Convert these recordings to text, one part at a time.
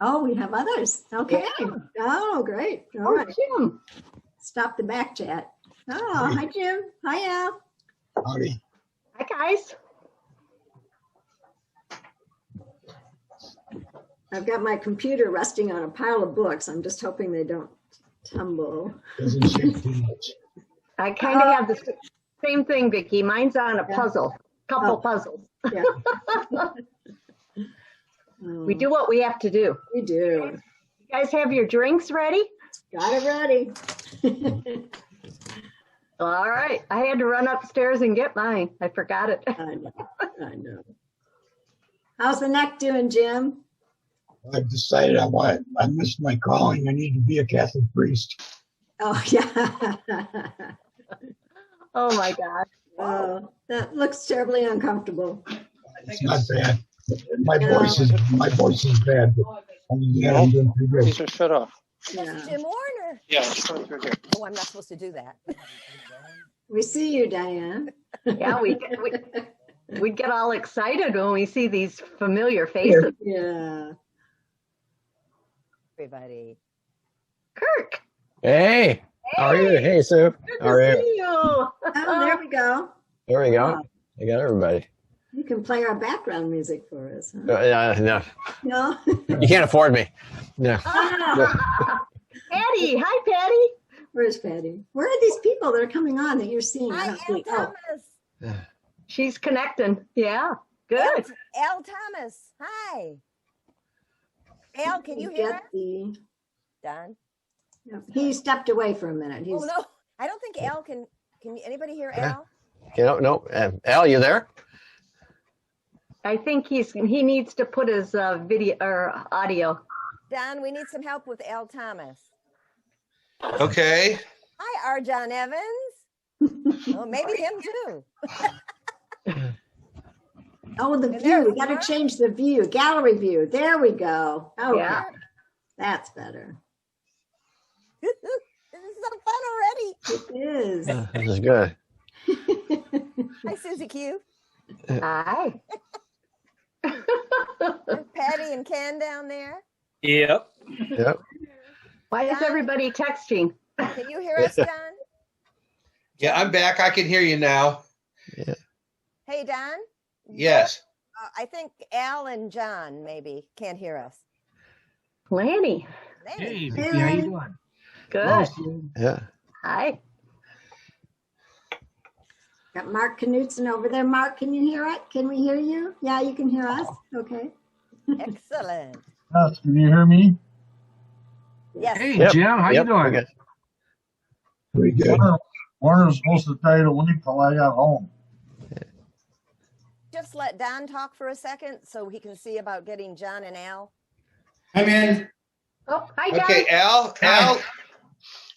Oh, we have others. Okay. Yeah. Oh, great. All Oh, right. Jim. Stop the back chat. Oh, hi, Jim. Hi, Al. Howdy. Hi, guys. I've got my computer resting on a pile of books. I'm just hoping they don't tumble. Doesn't shake too much. I kind of have the same thing, Vicki. Mine's on a Yeah. puzzle, couple Oh. puzzles. Yeah. We do what we have to do. We do. You guys have your drinks ready? Got it ready. All right. I had to run upstairs and get mine. I forgot it. I know. I know. How's the neck doing, Jim? I've decided I missed my calling. I need to be a Catholic priest. Oh, yeah. Oh, my God. Oh, that looks terribly uncomfortable. It's not bad. My voice is bad, but I'm doing pretty good. These are shut off. Yeah. Jim Warner. Yeah, it's right through here. Oh, I'm not supposed to do that. We see you, Diane. Yeah, we get all excited when we see these familiar faces. Yeah. Everybody. Kirk. Hey, how are you? Hey, Sue. Good How are to you? see you. Oh, there we go. There we go. Wow. I got everybody. You can play our background music for us. Huh? No, No? you can't afford me. No. Patty. Hi, Patty. Where's Patty? Where are these people that are coming on that you're seeing? I Hi, don't Al see. Oh, Thomas. She's connecting. Yeah, good. Al Thomas. Hi. Al, can you hear us? get the. Don? Yeah, he stepped away for a minute. He's, Oh, no. I don't think Al can. Can anybody hear Al? No. Al, you there? I think he needs to put his video or audio. Don, we need some help with Al Thomas. Okay. Hi, R. John Evans. Oh, maybe him too. oh, the And view. there's We got to Mark. change the view. Gallery view. There we go. Oh, Yeah. that's better. This is so fun already. It is. This is good. Hi, Susie Q. Hi. There's Patty and Ken down there. Yep. Yep. Why is everybody texting? Can you hear us, Don? Yeah, I'm back. I can hear you now. Hey, Don. Yes. I think Al and John maybe can't hear us. Lanny. Maybe. Vicky, how you doing? Good. Yeah. Hi. Got Mark Knutson over there. Mark, can you hear it? Can we hear you? Yeah, you can hear us. Okay. Excellent. Can you hear me? Yes. Hey, Yep. Jim, how Yep, you doing? we're good. Pretty good. Warner's supposed to tell you to leave till I got home. Just let Don talk for a second so he can see about getting John and Al. I'm in. Oh, hi, John. Okay,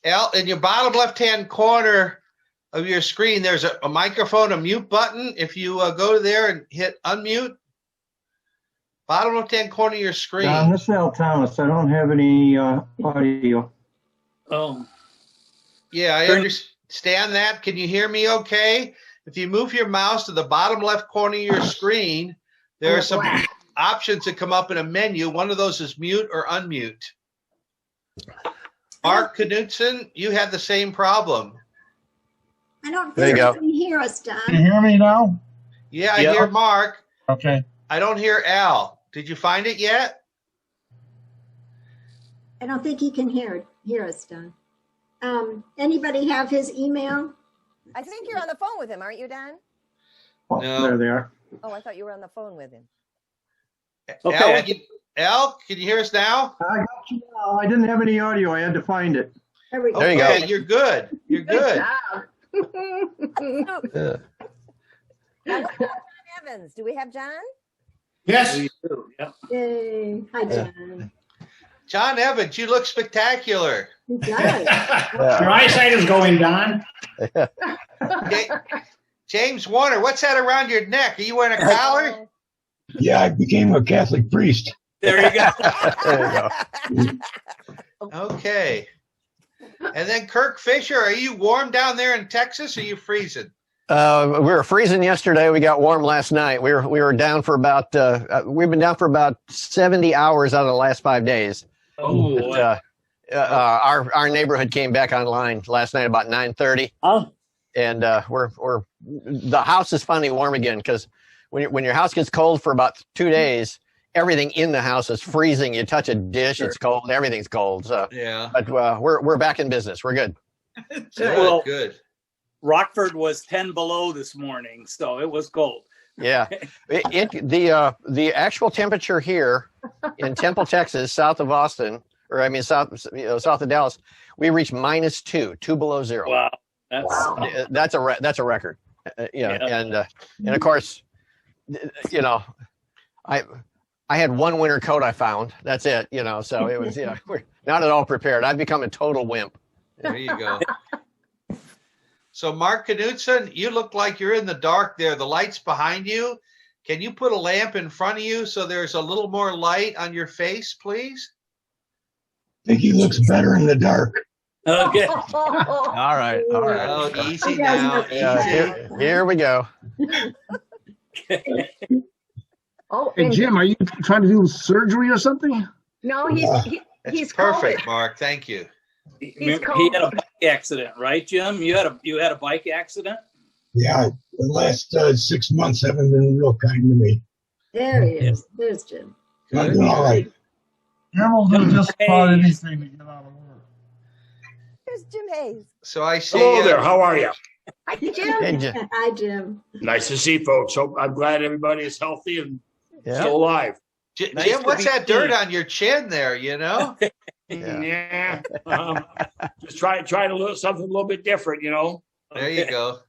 Al, in your bottom left-hand corner of your screen, there's a microphone, a mute button. If you go there and hit unmute, bottom left-hand corner of your screen. Don, this is Al Thomas. I don't have any audio. Oh. Yeah, I understand that. Can you hear me okay? If you move your mouse to the bottom left corner of your screen, there are some options that come up in a menu. One of those is mute or unmute. Mark Knudsen, you had the same problem. I don't There you think go. you can hear us, Can you Don. hear me now? Yeah, I Yeah. hear Mark. Okay. I don't hear Al. Did you find it yet? I don't think he can hear us, Don. Anybody have his email? I think you're on the phone with him, aren't you, Don? Oh, No. There they are. Oh, I thought you were on the phone with him. Okay. Al, can you hear us now? I got you now. I didn't have any audio. I had to find it. There we go. There you go. Okay, you're good. You're good. Yeah. Now, what about John Evans? Do we have John? Yes. We do, yep. Yay. Hi, John. John Evans, you look spectacular. He does. Your eyesight is going, Don. James Warner, what's that around your neck? Are you wearing a collar? Yeah, I became a Catholic priest. There you go. There you go. Okay. And then Kirk Fisher, are you warm down there in Texas or are you freezing? We were freezing yesterday. We got warm last night. We were down for about we've been down for about 70 hours out of the last 5 days. Oh, But, our neighborhood came back online last night about 9:30, Oh, and the house is finally warm again because when your house gets cold for about 2 days, everything in the house is freezing. You touch a dish, it's cold. Everything's cold. So, Yeah. but we're back in business. We're good. Good. Well- Good. Rockford was 10 below this morning, so it was cold. Yeah, the actual temperature here in Temple, Texas, south of Austin, or I mean south of Dallas, we reached -2 below zero. Wow. That's a record. And of course, I had one winter coat I found. That's it. So it was we're not at all prepared. I've become a total wimp. There you go. So Mark Knudsen, you look like you're in the dark there. The light's behind you. Can you put a lamp in front of you so there's a little more light on your face, please? I think he looks better in the dark. Okay. All right. Oh, easy now. Easy. Here we go. Oh, Hey, and Jim, are you trying to do surgery or something? no, That's he's perfect, COVID. Mark. Thank you. He had a bike accident, right, Jim? You had a bike accident? Yeah, the last 6 months haven't been real kind to me. There he is. There's Jim. I'm doing all right. Jim will do just about anything to get out of work. Here's Jim Hayes. So I see. Hello there. How are you? Hi, Jim. Hey, Jim. Hi, Jim. Nice to see folks. Hope I'm glad everybody is healthy and Yeah. still alive. Nice Jim, to what's be that dirt seen. on your chin there, Yeah. Yeah. Just try to look something a little bit different, There you go.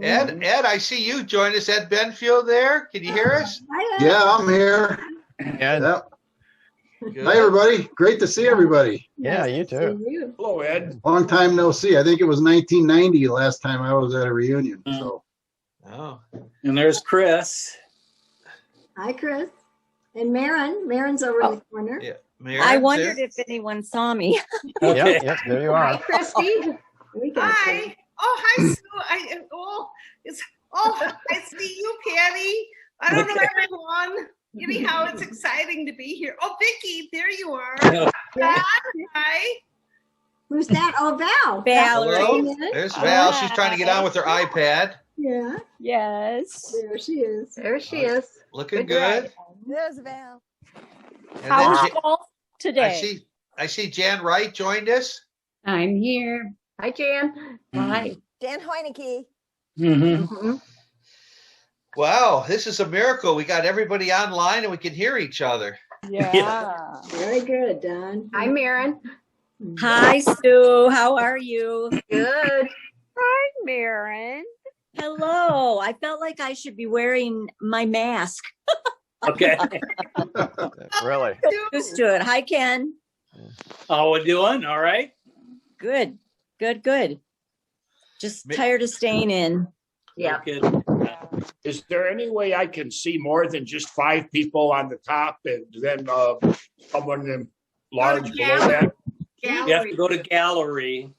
Ed, I see you join us. Ed Benfield there. Can you hear us? Hi, Ed. Yeah, I'm here. Yeah. Yep. Good. Hi, everybody. Great to see everybody. Yeah, you Nice to too. see you. Hello, Ed. Long time no see. I think it was 1990 last time I was at a reunion. So Oh, And there's Chris. Hi, Chris. And Maren. Maren's over in the corner. yeah. Maren, I too? wondered if anyone saw me. Okay. Yep, there you Hi, are. Christy. We got you. Hi. Oh, hi, Sue. I see you, Patty. I don't know everyone. Anyhow, it's exciting to be here. Oh, Vicki, there you are. Hi. Who's that? Oh, Val. Valerie. Hello? There's Val. She's trying to get on with her iPad. Yeah, Yes. there she is. There she is. Looking Good good. There's Val. And How then was Ja- golf I today? see Jan Wright joined us. I'm here. Hi, Jan. Hi. Dan Hoineke. Mm-hmm. Mhm. Wow, this is a miracle. We got everybody online and we can hear each other. Yeah. Very good, Don. Hi, Maren. Hi, Sue. How are you? Good. Hi, Maren. Hello. I felt like I should be wearing my mask. Okay. Really? Used to it. Hi, Ken. How we doing? All right. Good. Good. Just tired of staying in. Yeah. Good. Is there any way I can see more than just 5 people on the top and then someone large below that? You have to go to gallery.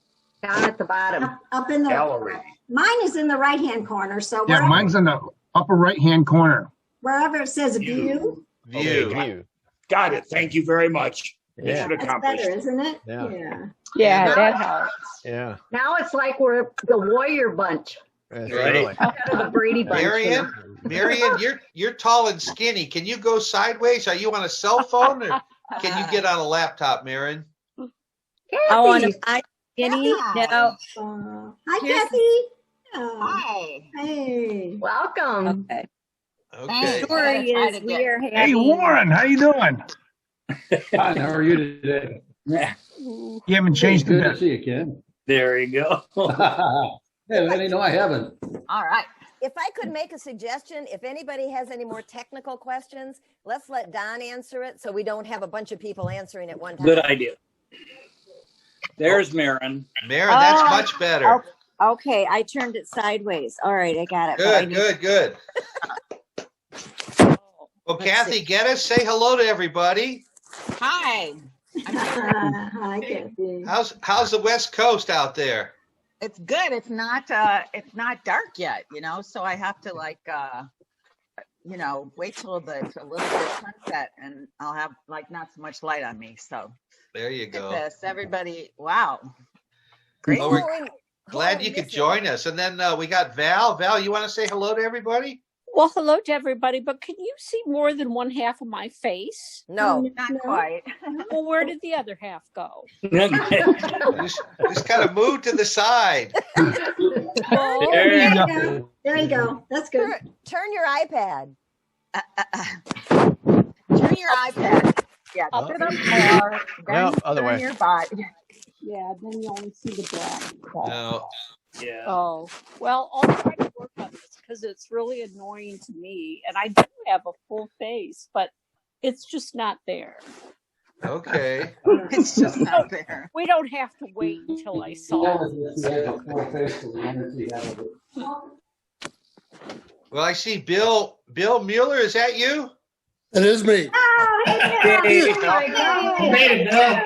Down at the bottom. Up in the Gallery. Mine is in the right-hand corner. So Yeah, mine's in the upper right-hand corner. wherever it says view, View. View. Got it. Thank you very much. Yeah. Mission that's accomplished. better, isn't it? Yeah. Yeah, that helps. Yeah. Now it's like we're the Warrior Bunch That's Right. really. instead of the Brady Bunch. Marion, you're tall and skinny. Can you go sideways? Are you on a cell phone or can you get on a laptop, Marion? Oh, on Kathy. I skinny? Kathy. No. Hi, Here's- Kathy. Oh, Hi. hey. Welcome. Okay. Okay. Story is we are Hey, having. Warren, how you doing? Fine, how are you today? You haven't changed a Good to bit. see you, Ken. There you go. Hey, Lenny, no, I haven't. All right. If I could make a suggestion, if anybody has any more technical questions, let's let Don answer it so we don't have a bunch of people answering at one time. Good idea. There's Maren. Marion, that's Oh, much better. Okay, I turned it sideways. All right, I got it. but I Good. Well, Let's Kathy, see. get us. Say hello to everybody. Hi. Hi, Kathy. How's the West Coast out there? It's good. It's not dark yet, so I have to wait till it's a little bit sunset and I'll have not so much light on me. So there you look at go. this, everybody. Wow. Great. Well, we're glad you could join us. And then we got Val. Val, you want to say hello to everybody? Well, hello to everybody, but can you see more than one half of my face? No, not quite. Well, where did the other half go? just kind of move to the side. Oh, There you go. There you go. That's good. Turn your iPad. Turn your iPad. Yeah, Up sit and up more. No, Then other turn way. your body. yeah, then you only see the black. No. Yeah. Oh, well, I'll try to work on this because it's really annoying to me. And I do have a full face, but it's just not there. Okay. It's just not there. We don't have to wait until I saw Well, I see Bill Mueller. Is that you? It is me. You made it, Bill.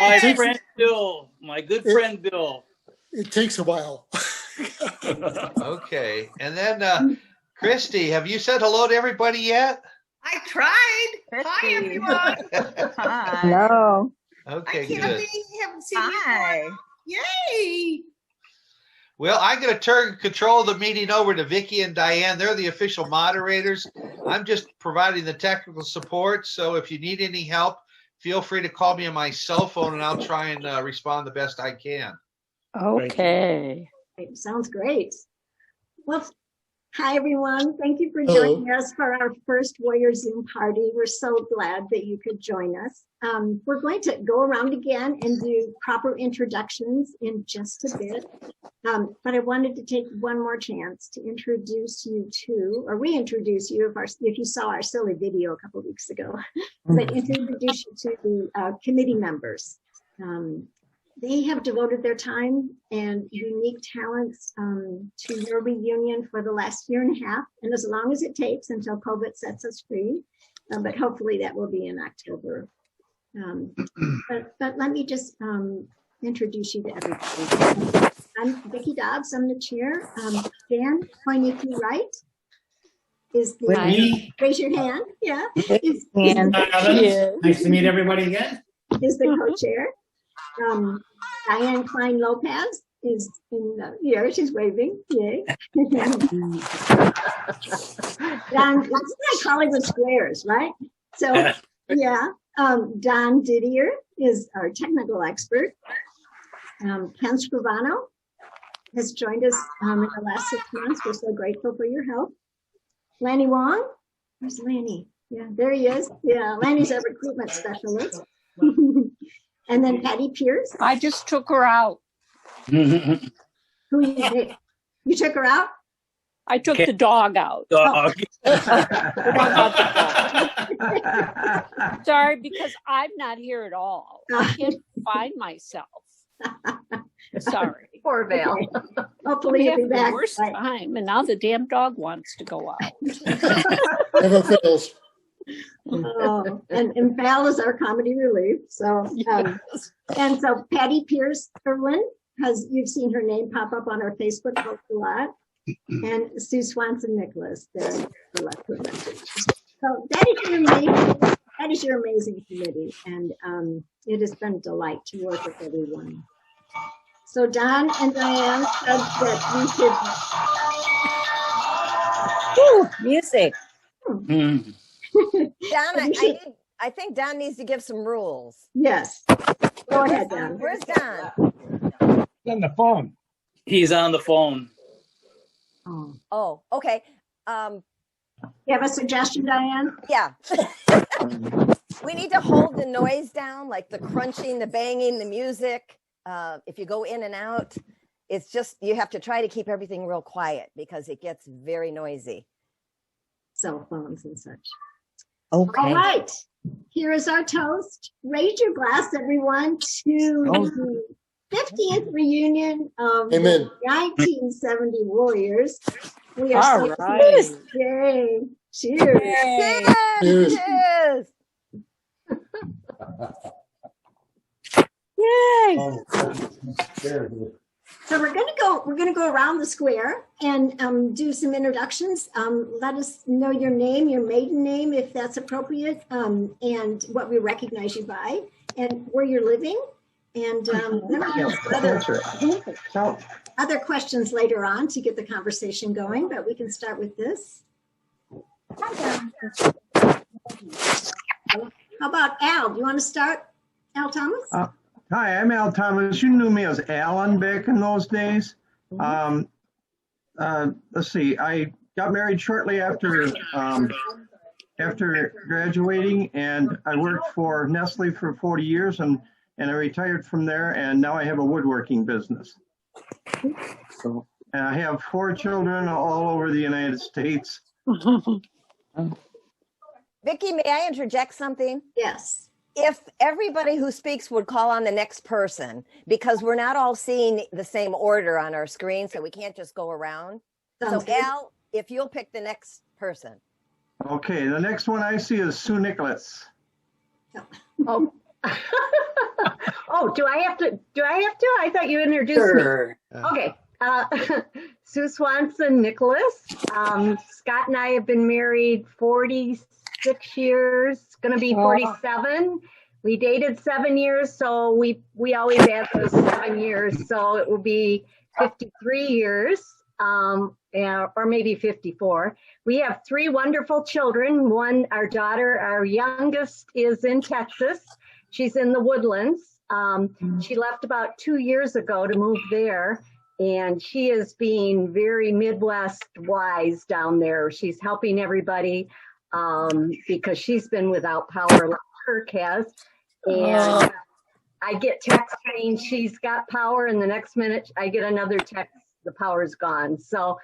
My friend Bill, my good friend Bill. It takes a while. Okay. And then Christy, have you said hello to everybody yet? I tried. Hi, everyone. Hi. Hello. Okay, Hi, good. Kathy. Haven't seen Hi. you. Yay. Well, I'm going to turn control of the meeting over to Vicki and Diane. They're the official moderators. I'm just providing the technical support. So if you need any help, feel free to call me on my cell phone and I'll try and respond the best I can. Okay. Sounds great. Well, hi, everyone. Thank you for joining us for our first Warrior Zoom party. We're so glad that you could join us. We're going to go around again and do proper introductions in just a bit. But I wanted to take one more chance to introduce you to, or reintroduce you if you saw our silly video a couple of weeks ago, but introduce you to the committee members. They have devoted their time and unique talents to your reunion for the last year and a half, and as long as it takes until COVID sets us free, but hopefully that will be in October. But let me just introduce you to everybody. I'm Vicki Dobbs, I'm the chair. Dan Koiniki Wright is the, Me? raise your hand, yeah. Nice to meet everybody again. Is the co-chair. Diane Klein Lopez is in here. She's waving. Yay. Don, it's my colleague with squares, right? So, yeah. Don Didier is our technical expert. Ken Scrivano has joined us in the last 6 months. We're so grateful for your help. Lanny Wong. Where's Lanny? Yeah, there he is. Yeah, Lanny's our recruitment specialist. And then Patty Pierce. I just took her out. Who you took her out? I took the dog out. Dog. Sorry, because I'm not here at all. I can't find myself. Sorry. Poor Val. Hopefully We you'll have be the back. worst time, and now the damn dog wants to go out. Never fails. Oh, and Val is our comedy relief. So, and so Patty Pierce Erlin you've seen her name pop up on our Facebook post a lot. And Sue Swanson Nicholas, the left presenters. So that is your amazing committee, and it has been a delight to work with everyone. So Don and Diane said that we should. Music. Mm. Don, I think Don needs to give some rules. Yes. Go ahead, Don. Where's Don? On the phone. He's on the phone. Oh, okay. You have a suggestion, Diane? Yeah. We need to hold the noise down, like the crunching, the banging, the music. If you go in and out, it's just, you have to try to keep everything real quiet because it gets very noisy. Cell phones and such. Okay. All right. Here is our toast. Raise your glass, everyone, to the 50th reunion of the 1970 Warriors. We are so pleased. Yay. Cheers. Cheers. Cheers. Yay. So we're gonna go around the square and do some introductions. Let us know your name, your maiden name, if that's appropriate, and what we recognize you by, and where you're living. And then we'll have other questions later on to get the conversation going, but we can start with this. How about Al? Do you want to start, Al Thomas? Hi, I'm Al Thomas. You knew me as Alan back in those days. Let's see, I got married shortly after graduating, and I worked for Nestle for 40 years, and I retired from there, and now I have a woodworking business. And I have 4 children all over the United States. Vicki, may I interject something? Yes. If everybody who speaks would call on the next person, because we're not all seeing the same order on our screen, so we can't just go around. Sounds So good. Al, if you'll pick the next person. Okay, the next one I see is Sue Nicholas. Oh. Oh, do I have to? I thought you introduced Sure. me. Okay. Sue Swanson Nicholas. Scott and I have been married 46 years, gonna be 47. We dated 7 years, so we always add those 7 years. So it will be 53 years, or maybe 54. We have 3 wonderful children. One, our daughter, our youngest is in Texas. She's in the Woodlands. She left about 2 years ago to move there. And she is being very Midwest wise down there. She's helping everybody because she's been without power like Kirk has. And I get text saying she's got power, and the next minute I get another text, the power's gone. So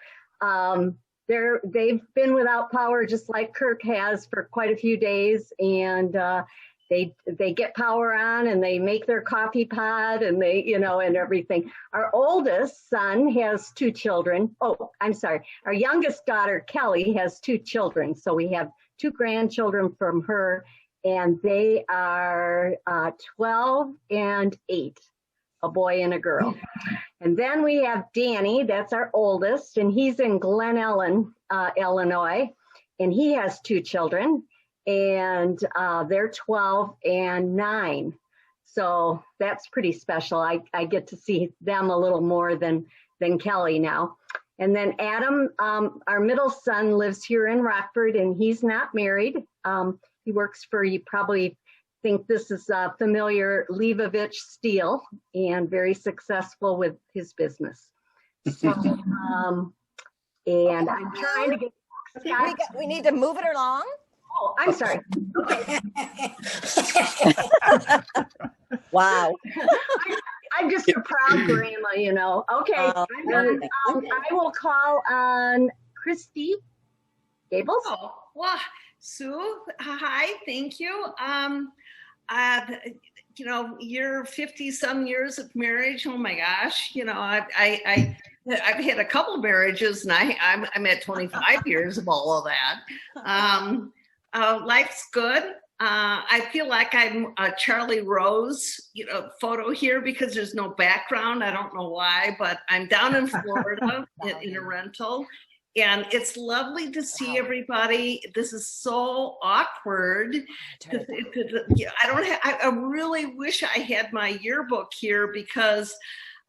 they've been without power just like Kirk has for quite a few days. And they get power on, and they make their coffee pot, and they, and everything. Our oldest son has 2 children. Oh, I'm sorry. Our youngest daughter, Kelly, has 2 children. So we have 2 grandchildren from her, and they are 12 and 8, a boy and a girl. And then we have Danny, that's our oldest, and he's in Glen Ellen, Illinois, and he has 2 children. And they're 12 and 9. So that's pretty special. I get to see them a little more than Kelly now. And then Adam, our middle son, lives here in Rockford, and he's not married. He works for, you probably think this is familiar, Leibovich Steel, and very successful with his business. So, and I'm trying to get We need to move it along. Oh, I'm sorry. Okay. Wow. I'm just a proud grandma, Okay. I will call on Christy Gables. Oh, well, Sue, hi, thank you. You're 50 some years of marriage. Oh my gosh. I've had a couple of marriages, and I'm at 25 years of all of that. Life's good. I feel like I'm a Charlie Rose, photo here because there's no background. I don't know why, but I'm down in Florida in a rental, and it's lovely to see everybody. This is so awkward. I really wish I had my yearbook here because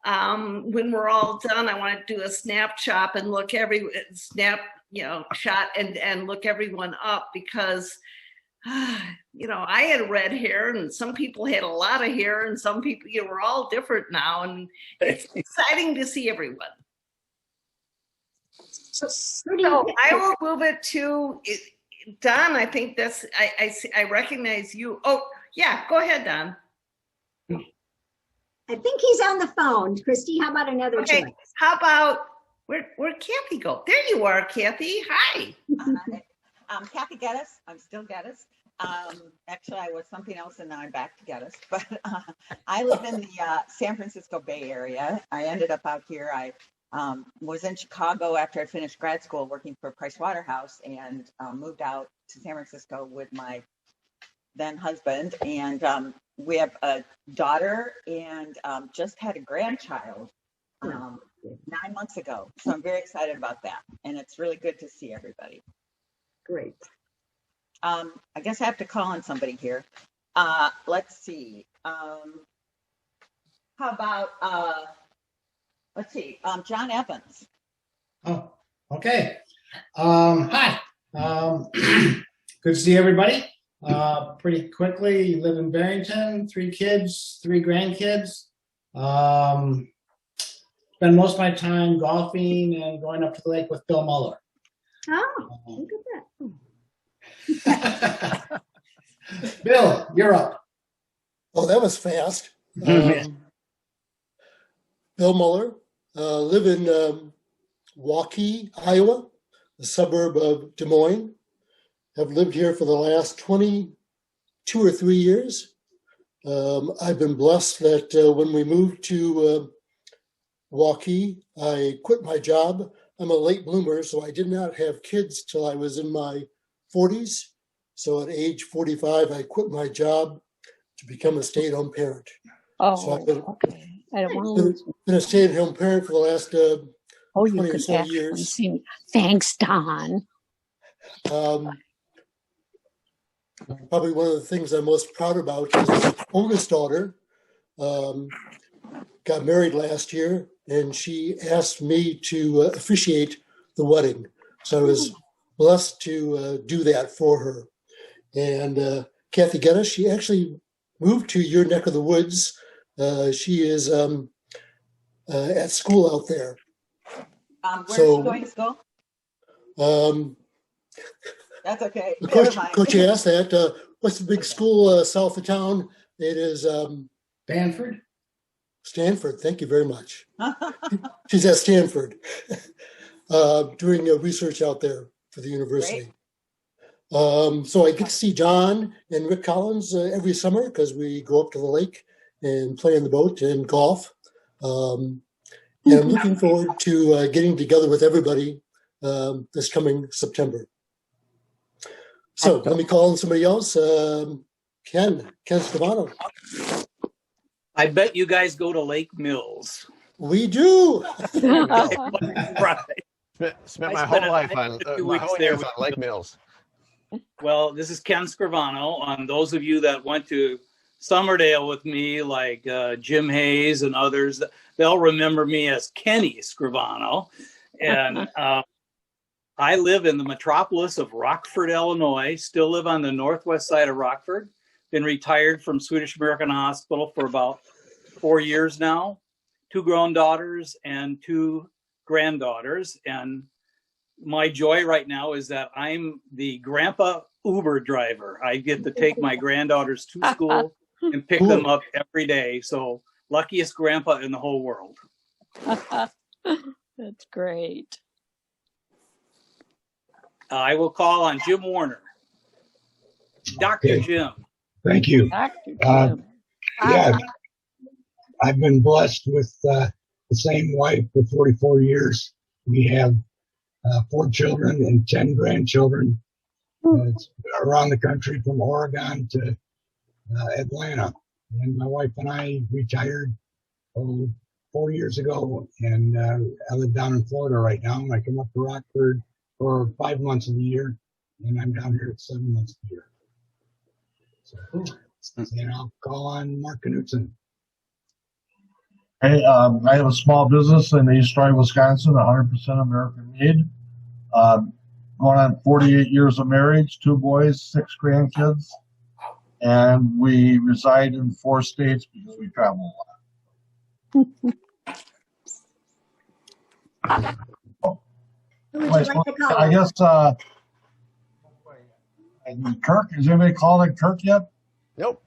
when we're all done, I want to do a snapshot and look shot and look everyone up because, I had red hair, and some people had a lot of hair, and some people, we're all different now, and it's exciting to see everyone. So I will move it to Don. I think that's, I recognize you. Oh yeah, go ahead, Don. I think he's on the phone. Christy, how about another choice? How about, where'd Kathy go? There you are, Kathy. Hi. I'm Kathy Geddes. I'm still Geddes. Actually, I was something else, and now I'm back to Geddes. But I live in the San Francisco Bay Area. I ended up out here. I was in Chicago after I finished grad school working for Price Waterhouse, and moved out to San Francisco with my then husband. And we have a daughter, and just had a grandchild. 9 months ago. So I'm very excited about that. And it's really good to see everybody. Great. I guess I have to call on somebody here. Let's see. How about, let's see, John Evans. Oh, okay. Hi. Good to see everybody. Pretty quickly, you live in Barrington, 3 kids, 3 grandkids. Spend most of my time golfing and going up to the lake with Bill Muller. Oh, look at that. Bill, you're up. Oh, that was fast. Bill Muller, live in Waukee, Iowa, a suburb of Des Moines. Have lived here for the last 22 or 3 years. I've been blessed that when we moved to Waukee, I quit my job. I'm a late bloomer, so I did not have kids till I was in my 40s. So at age 45, I quit my job to become a stay-at-home parent. Oh, so I've been, okay. I don't want to. been a stay-at-home parent for the last You 20 or can so actually years. see me. Thanks, Don. Probably one of the things I'm most proud about is my oldest daughter got married last year, and she asked me to officiate the wedding. So I was blessed to do that for her. And Kathy Geddes, she actually moved to your neck of the woods. She is at school out there. Where's she going to school? That's okay. Coach, you asked that. What's the big school south of town? It is Stanford. Stanford. Thank you very much. She's at Stanford doing research out there for the university. So I get to see John and Rick Collins every summer because we go up to the lake and play in the boat and golf. And I'm looking forward to getting together with everybody this coming September. So let me call on somebody else. Ken Scavano. I bet you guys go to Lake Mills. We do. Right. Spent my whole life on Lake Mills. Well, this is Ken Scrivano. On those of you that went to Summerdale with me, like Jim Hayes and others, they'll remember me as Kenny Scrivano. And I live in the metropolis of Rockford, Illinois. Still live on the northwest side of Rockford. Been retired from Swedish American Hospital for about 4 years now. 2 grown daughters and 2 granddaughters. And my joy right now is that I'm the grandpa Uber driver. I get to take my granddaughters to school and pick them up every day. So luckiest grandpa in the whole world. That's great. I will call on Jim Warner. Dr. Jim. Thank you. Dr. Jim. Yeah, I've been blessed with the same wife for 44 years. We have 4 children and 10 grandchildren. It's around the country from Oregon to Atlanta. And my wife and I retired 4 years ago, and I live down in Florida right now. And I come up to Rockford for 5 months of the year, and I'm down here at 7 months of the year. So, and I'll call on Mark Knutson. Hey, I have a small business in East Troy, Wisconsin, 100% American made. Going on 48 years of marriage, 2 boys, 6 grandkids, and we reside in 4 states because we travel a lot. Who would you like to call? I guess Kirk. Has anybody called it Kirk yet? Nope.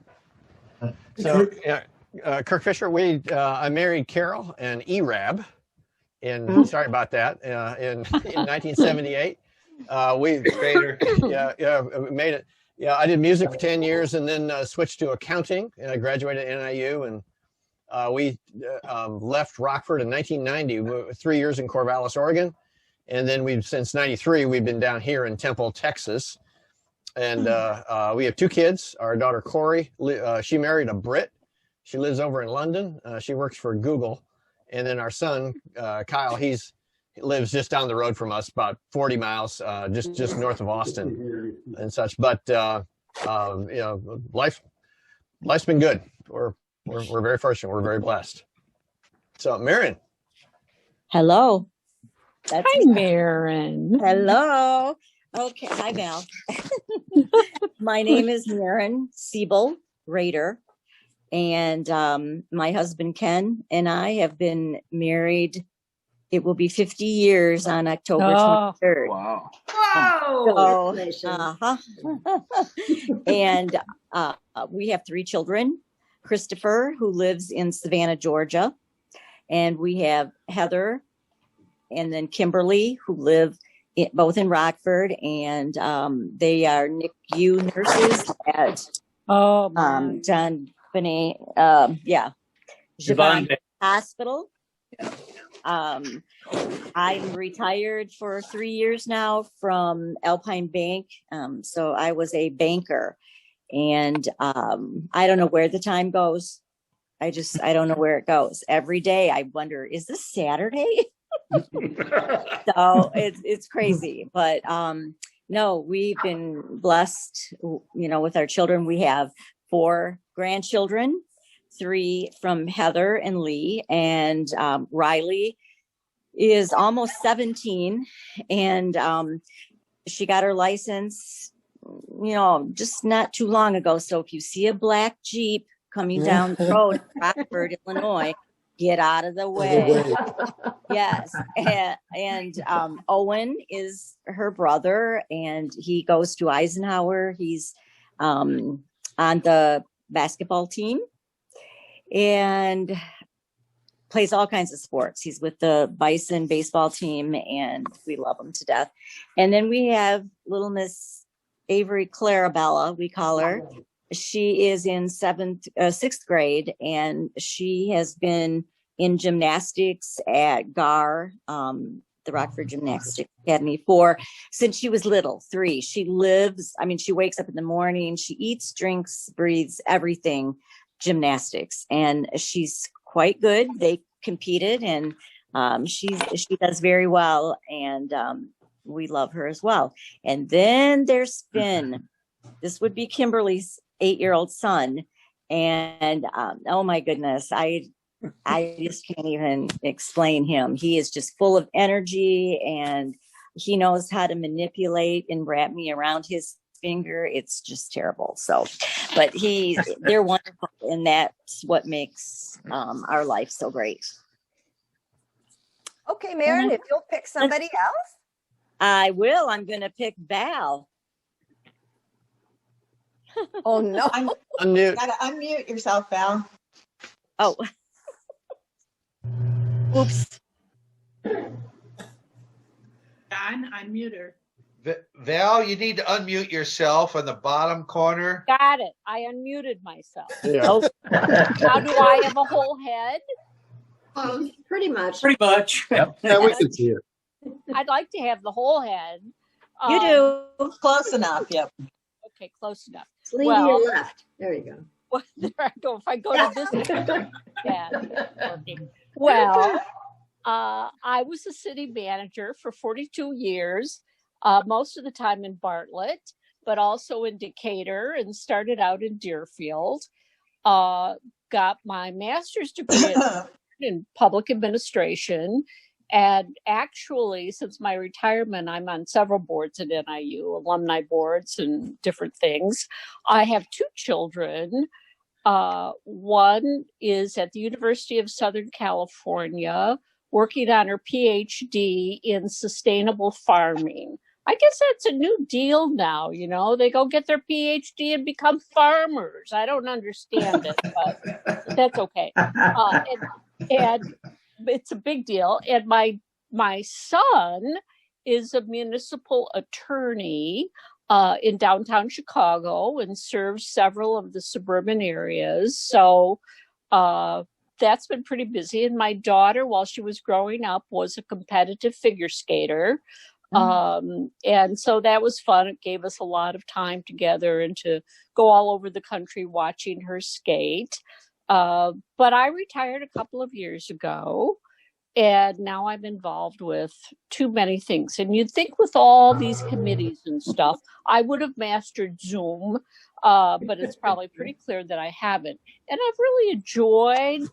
So, Kirk Fisher, I married Carol and Erab sorry about that, in 1978. We made it. Yeah, I did music for 10 years and then switched to accounting. And I graduated at NIU, and we left Rockford in 1990, 3 years in Corvallis, Oregon. And then since 93, we've been down here in Temple, Texas. And we have 2 kids. Our daughter, Corey, she married a Brit. She lives over in London. She works for Google. And then our son, Kyle, he lives just down the road from us, about 40 miles, just north of Austin and such. But life's been good. We're very fortunate. We're very blessed. So, Marion. Hello. Hi, Maren. Hello. Okay. Hi, Val. My name is Maren Siebel Rader, and my husband Ken and I have been married. It will be 50 years on October 23rd. Wow. Whoa! And we have 3 children. Christopher, who lives in Savannah, Georgia. And we have Heather and then Kimberly, who live both in Rockford. And they are NICU nurses at John Benet, Javon Hospital. I'm retired for 3 years now from Alpine Bank. So I was a banker, and I don't know where the time goes. I don't know where it goes. Every day I wonder, is this Saturday? So it's crazy, but no, we've been blessed, with our children. We have 4 grandchildren, 3 from Heather and Lee, and Riley is almost 17, and she got her license, just not too long ago. So if you see a black Jeep coming down the road in Rockford, Illinois, get out of the way. Yes. And Owen is her brother, and he goes to Eisenhower. He's on the basketball team and plays all kinds of sports. He's with the Bison baseball team, and we love him to death. And then we have little Miss Avery Clarabella, we call her. She is in 6th grade, and she has been in gymnastics at GAR, the Rockford Gymnastics Academy, since she was little, 3. She wakes up in the morning, she eats, drinks, breathes, everything gymnastics, and she's quite good. They competed, and she does very well, and we love her as well. And then there's Finn. This would be Kimberly's 8-year-old son, and oh my goodness, I just can't even explain him. He is just full of energy, and he knows how to manipulate and wrap me around his finger. It's just terrible. So, but they're wonderful, and that's what makes our life so great. Okay, Maren, if you'll pick somebody else. I will. I'm going to pick Val. Oh no! You gotta unmute yourself, Val. Oh. Oops. John, unmute her. Val, you need to unmute yourself on the bottom corner. Got it. I unmuted myself. Yeah. Oh. How do I have a whole head? Pretty much. Pretty much. Yep. Yeah, we can see it. I'd like to have the whole head. You do. Close enough. Yep. Okay, close enough. Lean to your left. There you go. Well, there I go. If I go to this, yeah. Well, I was a city manager for 42 years, most of the time in Bartlett, but also in Decatur, and started out in Deerfield. Got my master's degree in public administration. And actually, since my retirement, I'm on several boards at NIU, alumni boards and different things. I have 2 children. One is at the University of Southern California, working on her PhD in sustainable farming. I guess that's a new deal now, they go get their PhD and become farmers. I don't understand it, but that's okay. And it's a big deal. And my son is a municipal attorney in downtown Chicago and serves several of the suburban areas. So that's been pretty busy. And my daughter, while she was growing up, was a competitive figure skater. And so that was fun. It gave us a lot of time together and to go all over the country watching her skate. But I retired a couple of years ago. And now I'm involved with too many things. And you'd think with all these committees and stuff, I would have mastered Zoom, but it's probably pretty clear that I haven't. And I've really enjoyed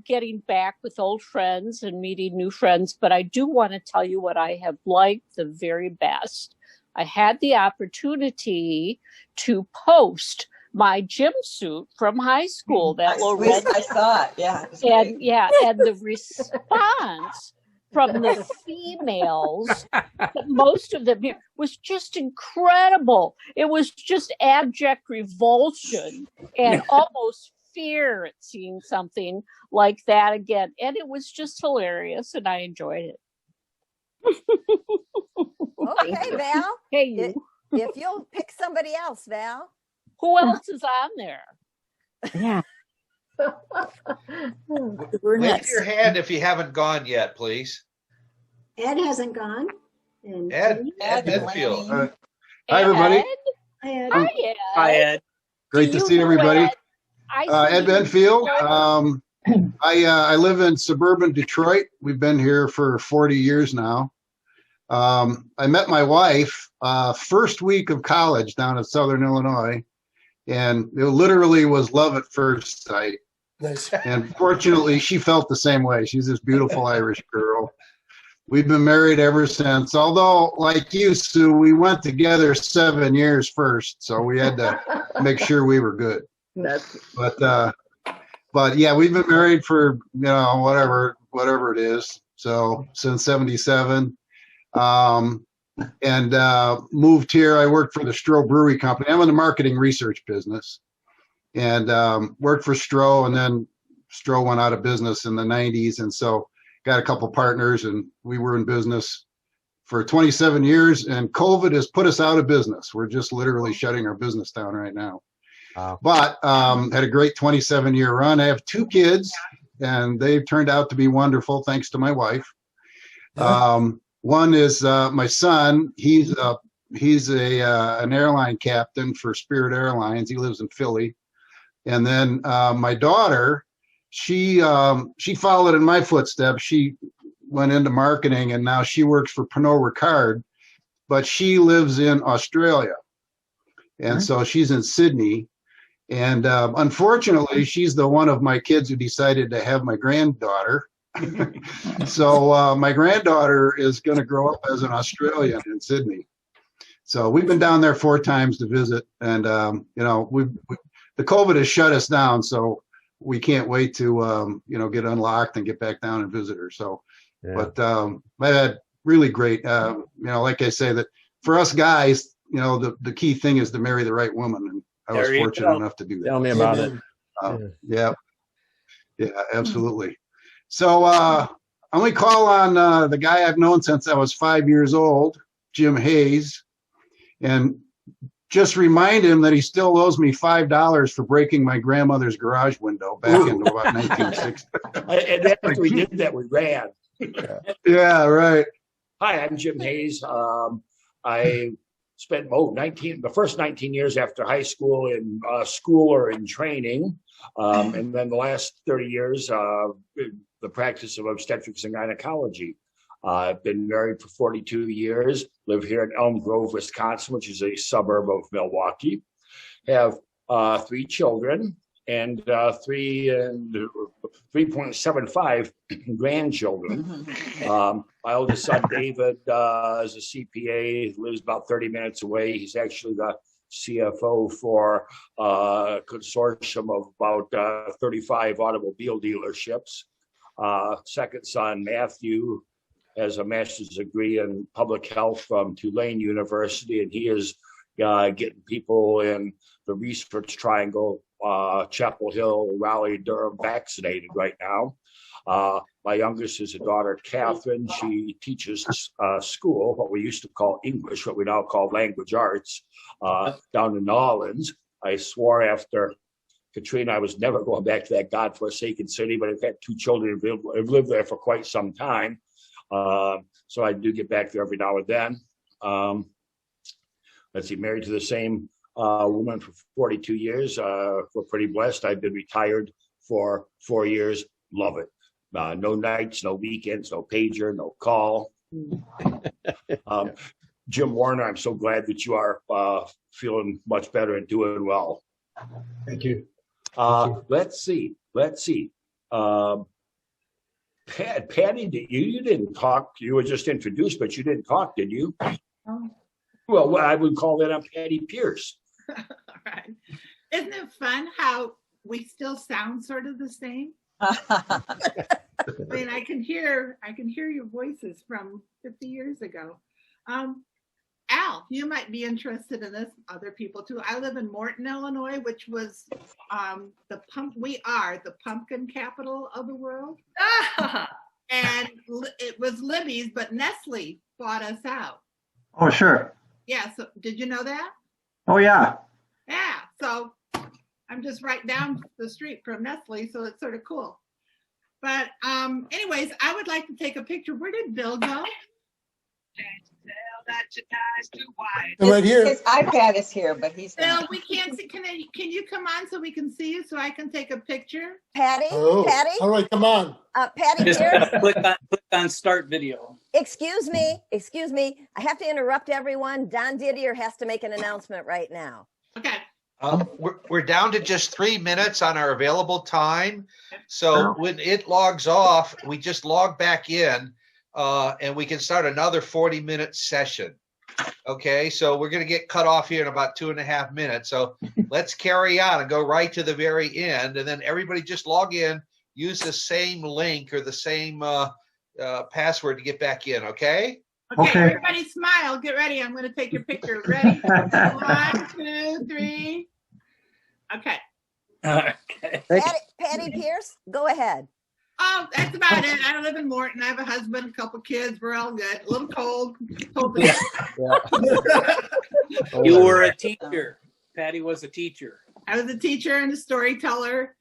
getting back with old friends and meeting new friends. But I do want to tell you what I have liked the very best. I had the opportunity to post my gym suit from high school, that little red. I saw it. Yeah. And and the response from the females, most of them here, was just incredible. It was just abject revulsion and almost fear at seeing something like that again. And it was just hilarious, and I enjoyed it. Okay, Val. Hey, you. If you'll pick somebody else, Val. Who else is on there? Yeah. Wave your hand if you haven't gone yet, please. Ed hasn't gone. And Ed Benfield. Hi, everybody. Hi, Ed. Hi, Ed. Hi, Ed. Great to see everybody. Ed Benfield. I live in suburban Detroit. We've been here for 40 years now. I met my wife first week of college down in Southern Illinois, and it literally was love at first sight. Nice. And fortunately, she felt the same way. She's this beautiful Irish girl. We've been married ever since. Although, like you, Sue, we went together 7 years first, so we had to make sure we were good. But yeah, we've been married for whatever it is. So since '77. And moved here. I worked for the Stroh Brewery Company. I'm in the marketing research business, and worked for Stroh, and then Stroh went out of business in the 90s, and so got a couple partners, and we were in business for 27 years, and COVID has put us out of business. We're just literally shutting our business down right now. But had a great 27-year run. I have 2 kids, and they've turned out to be wonderful thanks to my wife. One is my son. He's an airline captain for Spirit Airlines. He lives in Philly. And then my daughter, she followed in my footsteps. She went into marketing, and now she works for Pernod Ricard, but she lives in Australia. And so she's in Sydney. And unfortunately, she's the one of my kids who decided to have my granddaughter. So my granddaughter is going to grow up as an Australian in Sydney. So we've been down there 4 times to visit, and the COVID has shut us down, so we can't wait to get unlocked and get back down and visit her. So, but I had really great. Like I say, that for us guys, the key thing is to marry the right woman, and I was fortunate enough to do that. Tell me about it. Yeah, absolutely. So I'm going to call on the guy I've known since I was 5 years old, Jim Hayes, and just remind him that he still owes me $5 for breaking my grandmother's garage window back in about 1960. And after we did that, we ran. Yeah, right. Hi, I'm Jim Hayes. I spent the first 19 years after high school in school or in training, and then the last 30 years the practice of obstetrics and gynecology. I've been married for 42 years, live here in Elm Grove, Wisconsin, which is a suburb of Milwaukee. Have 3 children and 3.75 grandchildren. My oldest son, David, is a CPA, lives about 30 minutes away. He's actually the CFO for a consortium of about 35 automobile dealerships. Second son, Matthew, has a master's degree in public health from Tulane University, and he is getting people in the Research Triangle, Chapel Hill, Raleigh, Durham vaccinated right now. My youngest is a daughter, Catherine. She teaches school, what we used to call English, what we now call language arts, down in New Orleans. I swore after Katrina I was never going back to that godforsaken city, but I've had 2 children who have lived there for quite some time. So I do get back there every now and then. Let's see, married to the same woman for 42 years. We're pretty blessed. I've been retired for 4 years. Love it. No nights, no weekends, no pager, no call. Jim Warner, I'm so glad that you are feeling much better and doing well. Thank you. Let's see. Patty, you didn't talk. You were just introduced, but you didn't talk, did you? Oh. Well, I would call that on Patty Pierce. All right. Isn't it fun how we still sound sort of the same? I mean, I can hear your voices from 50 years ago. Al, you might be interested in this. Other people too. I live in Morton, Illinois, which was we are the pumpkin capital of the world. And it was Libby's, but Nestle bought us out. Oh, sure. Yeah. So did you know that? Oh, yeah. Yeah. So I'm just right down the street from Nestle, so it's sort of cool. But anyways, I would like to take a picture. Where did Bill go? I'm right here. His iPad is here, but he's Bill, not. we can't see. Can you come on so we can see you so I can take a picture? Patty, Oh, Patty, all right, come on. Patty Just Pierce. click on start video. Excuse me. I have to interrupt everyone. Don Didier has to make an announcement right now. Okay. We're down to just 3 minutes on our available time. So when it logs off, we just log back in and we can start another 40-minute session. Okay, so we're going to get cut off here in about 2.5 minutes. So let's carry on and go right to the very end. And then everybody just log in, use the same link or the same password to get back in. Okay? Okay, everybody smile. Get ready. I'm going to take your picture. Ready? 1, 2, 3. Okay. Patty Pierce, go ahead. Oh, that's about it. I live in Morton. I have a husband, a couple kids. We're all good. A little cold. You were a teacher. Patty was a teacher. I was a teacher and a storyteller.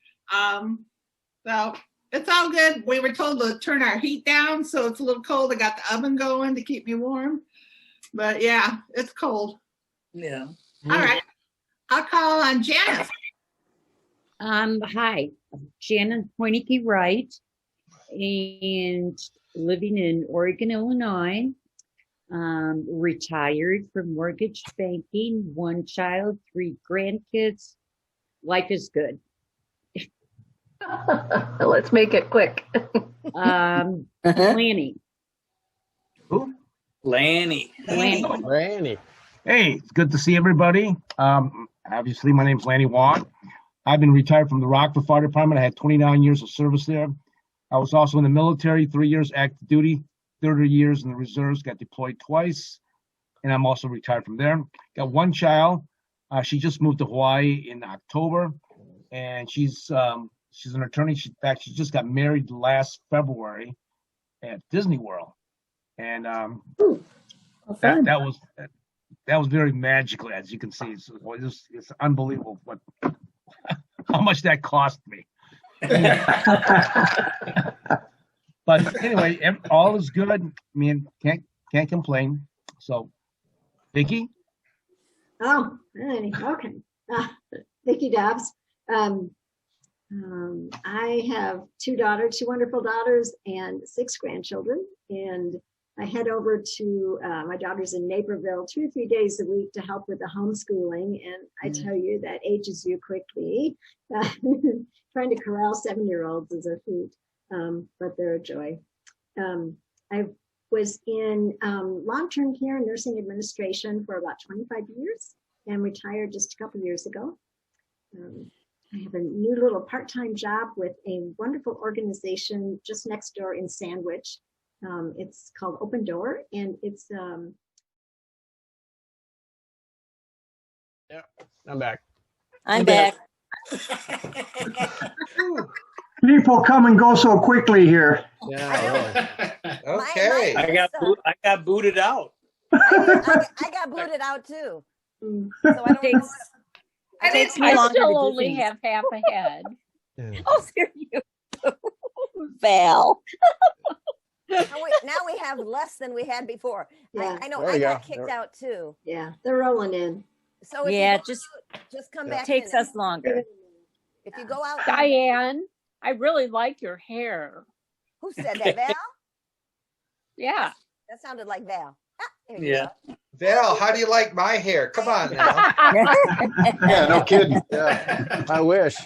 So it's all good. We were told to turn our heat down, so it's a little cold. I got the oven going to keep me warm. But yeah, it's cold. Yeah. All right. I'll call on Janice. Hi, Shannon Pointy Wright, and living in Oregon, Illinois. Retired from mortgage banking, 1 child, 3 grandkids. Life is good. Let's make it quick. Lanny. Who? Lanny. Hey, it's good to see everybody. Obviously, my name's Lanny Watt. I've been retired from the Rockford Fire Department. I had 29 years of service there. I was also in the military, 3 years active duty, 30 years in the reserves, got deployed twice, and I'm also retired from there. Got 1 child. She just moved to Hawaii in October, and she's an attorney. She just got married last February at Disney World, and that was very magical, as you can see. It's unbelievable how much that cost me. But anyway, all is good. I mean, can't complain. So, Vicki? Oh, okay. Vicki Dobbs. I have 2 wonderful daughters, and 6 grandchildren. And I head over to my daughter's in Naperville 2 or 3 days a week to help with the homeschooling. And I tell you, that ages you quickly. Trying to corral 7-year-olds is a feat, but they're a joy. I was in long-term care and nursing administration for about 25 years and retired just a couple years ago. I have a new little part-time job with a wonderful organization just next door in Sandwich. It's called Open Door, and it's Yeah, I'm back. I'm back. People come and go so quickly here. Yeah, Okay. I got booted out. I got booted out too. So I don't know. I still only have half a head. Oh, there you go. Val. Now we have less than we had before. Yeah. I know There I you got go. kicked out too. Yeah, they're rolling in. So if Yeah, you just come back. takes in. us longer. If you go out, Diane, I really like your hair. Who said that, Val? Yeah. That sounded like Val. Ah, there you Yeah. go. Val, how do you like my hair? Come on now. Yeah, no kidding. Yeah. I wish.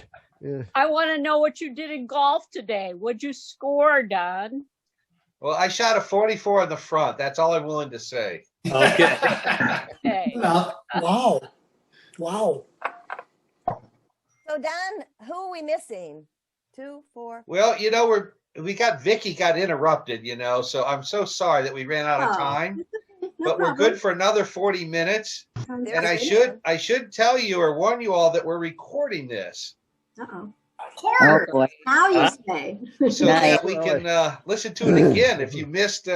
Yeah. I want to know what you did in golf today. What'd you score, Don? Well, I shot a 44 in the front. That's all I'm willing to say. Okay. Hey. Wow. Wow. So Don, who are we missing? 2, 4. Well, you know, Vicky got interrupted, you know, so I'm so sorry that we ran out of Oh. time. No But we're problem. good for another 40 minutes. Sounds And good. I should tell you or warn you all that we're recording this. Uh-oh. Oh, boy. Now you say. So that we can listen to it again. If you missed,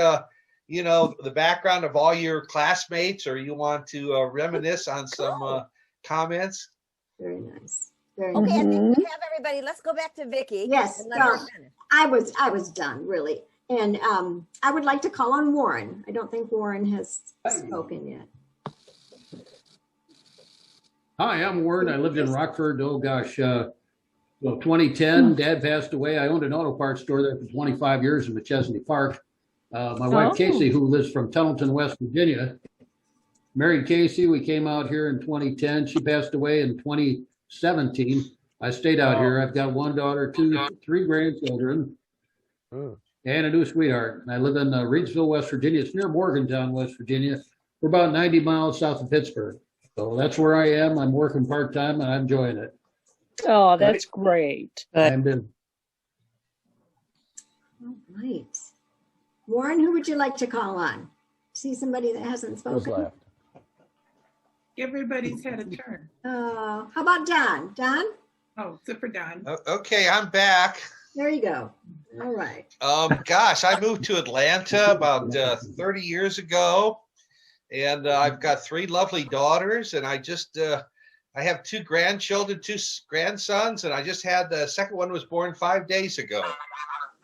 you know, the background of all your classmates, or you want to reminisce on some comments. Very nice. Very Okay, I nice. think we have everybody. Let's go back to Vicky. Yes, and let her well, finish. I was done really, and I would like to call on Warren. I don't think Warren has spoken yet. Hi, I'm Warren. I lived in Rockford. Oh gosh, well, 2010. Dad passed away. I owned an auto parts store there for 25 years in McChesney Park. My wife Casey, who lives from Tunnelton, West Virginia, married Casey. We came out here in 2010. She passed away in 2017. I stayed out here. I've got one daughter, 3 grandchildren, and a new sweetheart. I live in Reidsville, West Virginia. It's near Morgantown, West Virginia. We're about 90 miles south of Pittsburgh. So that's where I am. I'm working part-time and I'm enjoying it. Oh, that's great. I'm in. All right. Warren, who would you like to call on? See somebody that hasn't spoken? Everybody's had a turn. How about Don? Don? Oh, except for Don. Okay, I'm back. There you go. All right. Gosh, I moved to Atlanta about 30 years ago, and I've got 3 lovely daughters, and I just I have 2 grandchildren, 2 grandsons, and I just had the second one was born 5 days ago.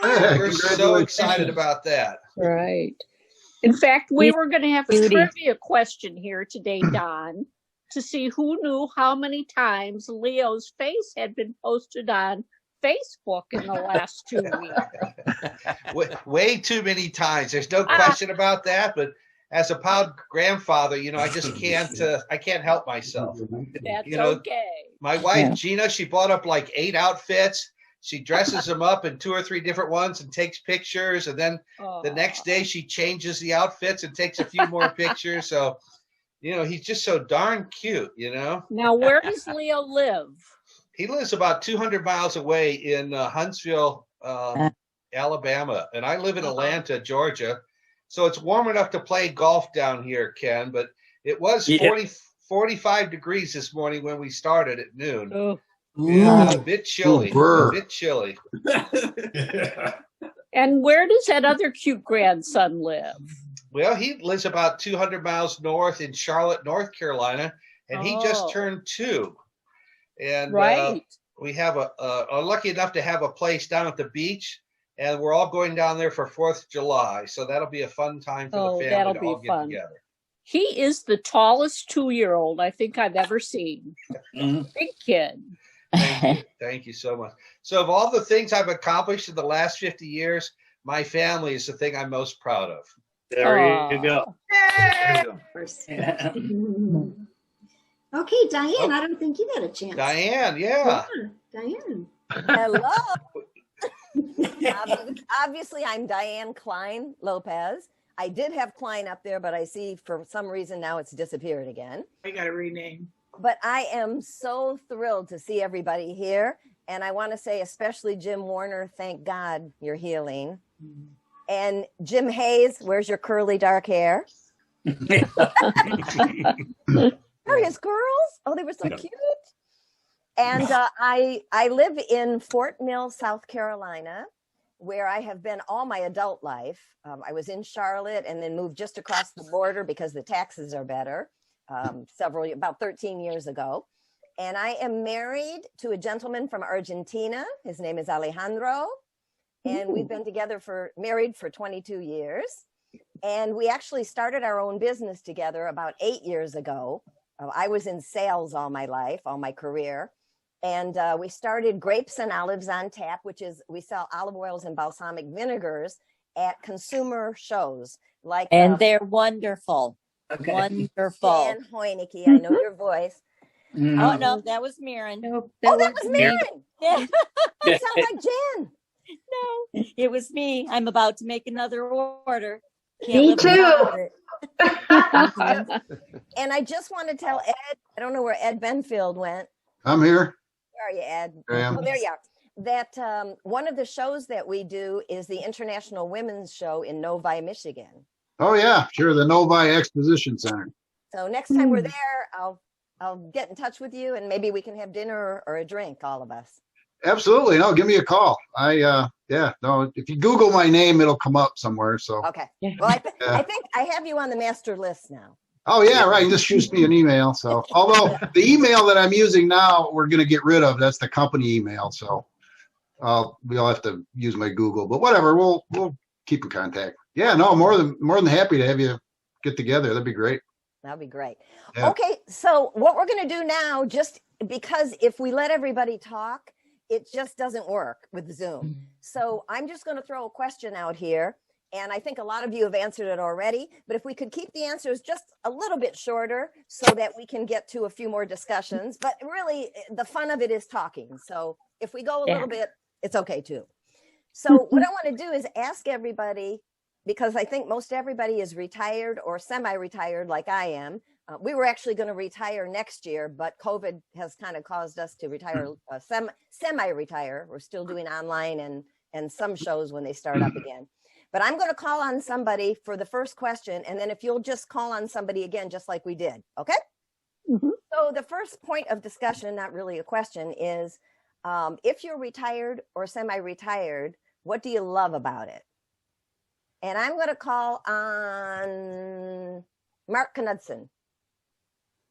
Hey, We're so congratulations. excited about that. Right. In fact, we were going to have a Beauty. trivia question here today, Don, to see who knew how many times Leo's face had been posted on Facebook in the last 2 weeks. Way too many times. There's no question about that, but as a proud grandfather, you know, I just can't I can't help myself. That's You know, okay. My wife Gina, she bought up like 8 outfits. She dresses them up in 2 or 3 different ones and takes pictures, and then the next day she changes the outfits and takes a few more pictures. So, you know, he's just so darn cute, you know. Now, where does Leo live? He lives about 200 miles away in Huntsville, Alabama, and I live in Atlanta, Georgia. So it's warm enough to play golf down here, Ken, but it was 45 degrees this morning when we started at noon. Oh. Yeah, a bit chilly. Brr. A bit chilly. And where does that other cute grandson live? Well, he lives about 200 miles north in Charlotte, North Carolina, and he just turned 2. And Right. we have are lucky enough to have a place down at the beach, and we're all going down there for 4th of July. So that'll be a fun time for the family that'll to be all get fun. together. He is the tallest 2-year-old I think I've ever seen. Big kid. Thank you so much. So of all the things I've accomplished in the last 50 years, my family is the thing I'm most proud of. There you go. Okay, Diane, I don't think you got a chance. Diane, yeah. Diane. Hello. Obviously, I'm Diane Klein Lopez. I did have Klein up there, but I see for some reason now it's disappeared again. I got to rename. But I am so thrilled to see everybody here. And I want to say, especially Jim Warner, thank God you're healing. And Jim Hayes, where's your curly dark hair? Are his curls? Oh, they were so cute. And I live in Fort Mill, South Carolina, where I have been all my adult life. I was in Charlotte and then moved just across the border because the taxes are better. About 13 years ago. And I am married to a gentleman from Argentina. His name is Alejandro. And we've been married for 22 years. And we actually started our own business together about 8 years ago. I was in sales all my life, all my career. And we started Grapes and Olives on Tap, which is we sell olive oils and balsamic vinegars at consumer shows. Like And they're wonderful. Okay. Wonderful. Jan Hoineke, I know your voice. Oh, no, that was Mirren. Nope, that was Mirren. Yeah. You sound like Jan. No, it was me. I'm about to make another order. Me live without too. it. And I just want to tell Ed, I don't know where Ed Benfield went. I'm here. Where are you, Ed? I am. Oh, there you are. That one of the shows that we do is the International Women's Show in Novi, Michigan. Oh yeah, sure. The Novi Exposition Center. So next time we're there, I'll get in touch with you and maybe we can have dinner or a drink, all of us. Absolutely. No, give me a call. If you Google my name, it'll come up somewhere. So. Okay. Well, I think I have you on the master list now. Oh yeah, right. Just shoot me an email. So, although the email that I'm using now, we're going to get rid of. That's the company email. So, we'll have to use my Google. But whatever, we'll keep in contact. Yeah, no, more than happy to have you get together. That'd be great. That'd be great. Yeah. Okay, so what we're going to do now, just because if we let everybody talk, it just doesn't work with Zoom. So I'm just going to throw a question out here. And I think a lot of you have answered it already, but if we could keep the answers just a little bit shorter so that we can get to a few more discussions. But really, the fun of it is talking. So if we go a little bit, it's okay too. So what I want to do is ask everybody, because I think most everybody is retired or semi-retired like I am. We were actually going to retire next year, but COVID has kind of caused us to retire, semi-retire. We're still doing online and some shows when they start up again. But I'm going to call on somebody for the first question, and then if you'll just call on somebody again, just like we did, okay? So the first point of discussion, not really a question, is if you're retired or semi-retired, what do you love about it? And I'm going to call on Mark Knudsen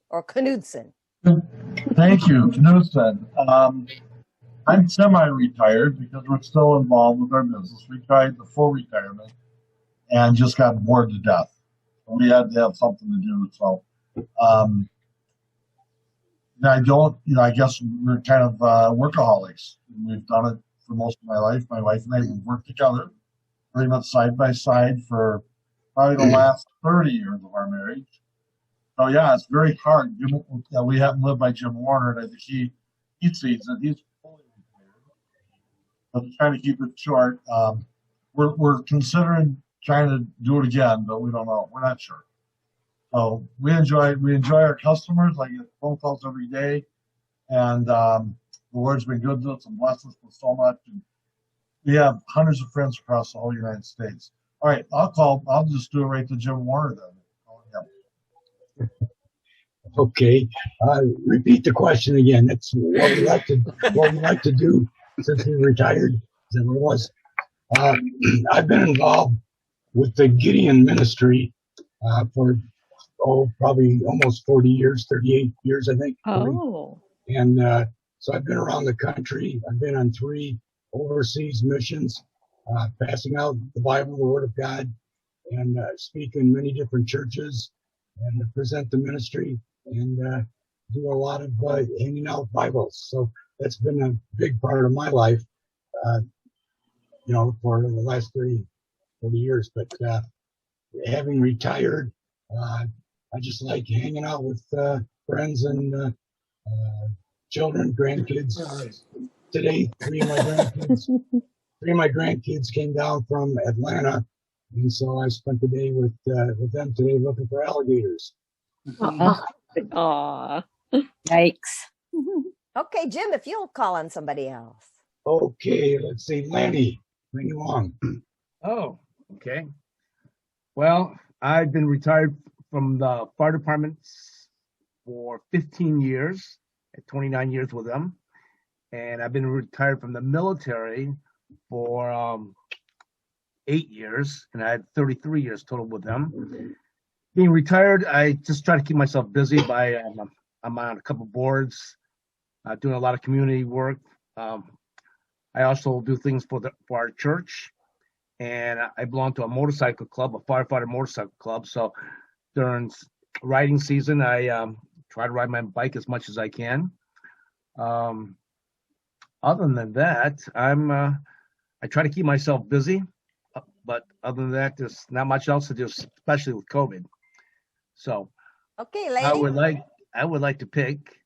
or Knudsen. Thank you, Knudsen. I'm semi-retired because we're still involved with our business. We tried the full retirement and just got bored to death. We had to have something to do. So, I guess we're kind of workaholics. We've done it for most of my life. My wife and I have worked together pretty much side by side for probably the last 30 years of our marriage. So yeah, it's very hard. We haven't lived by Jim Warner, and I think he sees it. He's fully retired. But trying to keep it short. We're considering trying to do it again, but we don't know. We're not sure. So we enjoy our customers. I get phone calls every day, and the Lord's been good to us and blessed us with so much. And we have hundreds of friends across the whole United States. All right, I'll just do it right to Jim Warner then. Okay, repeat the question again. That's what we like to do since we retired. As it was. I've been involved with the Gideon Ministry for probably almost 40 years, 38 years, I think. Oh. And so I've been around the country. I've been on 3 overseas missions, passing out the Bible, the Word of God, and speak in many different churches and present the ministry and do a lot of handing out Bibles. So that's been a big part of my life, for the last 40 years. But having retired, I just like hanging out with friends and children, grandkids. Today, 3 of my grandkids came down from Atlanta, and so I spent the day with them today looking for alligators. Aw. Yikes. Okay, Jim, if you'll call on somebody else. Okay, let's see, Lanny Wong. Oh, okay. Well, I've been retired from the fire department for 15 years, 29 years with them. And I've been retired from the military for 8 years, and I had 33 years total with them. Being retired, I just try to keep myself busy by I'm on a couple boards, doing a lot of community work. I also do things for our church, and I belong to a motorcycle club, a firefighter motorcycle club. So during riding season, I try to ride my bike as much as I can. Other than that, I try to keep myself busy, but other than that, there's not much else to do, especially with COVID. So, okay, lady. I would like to pick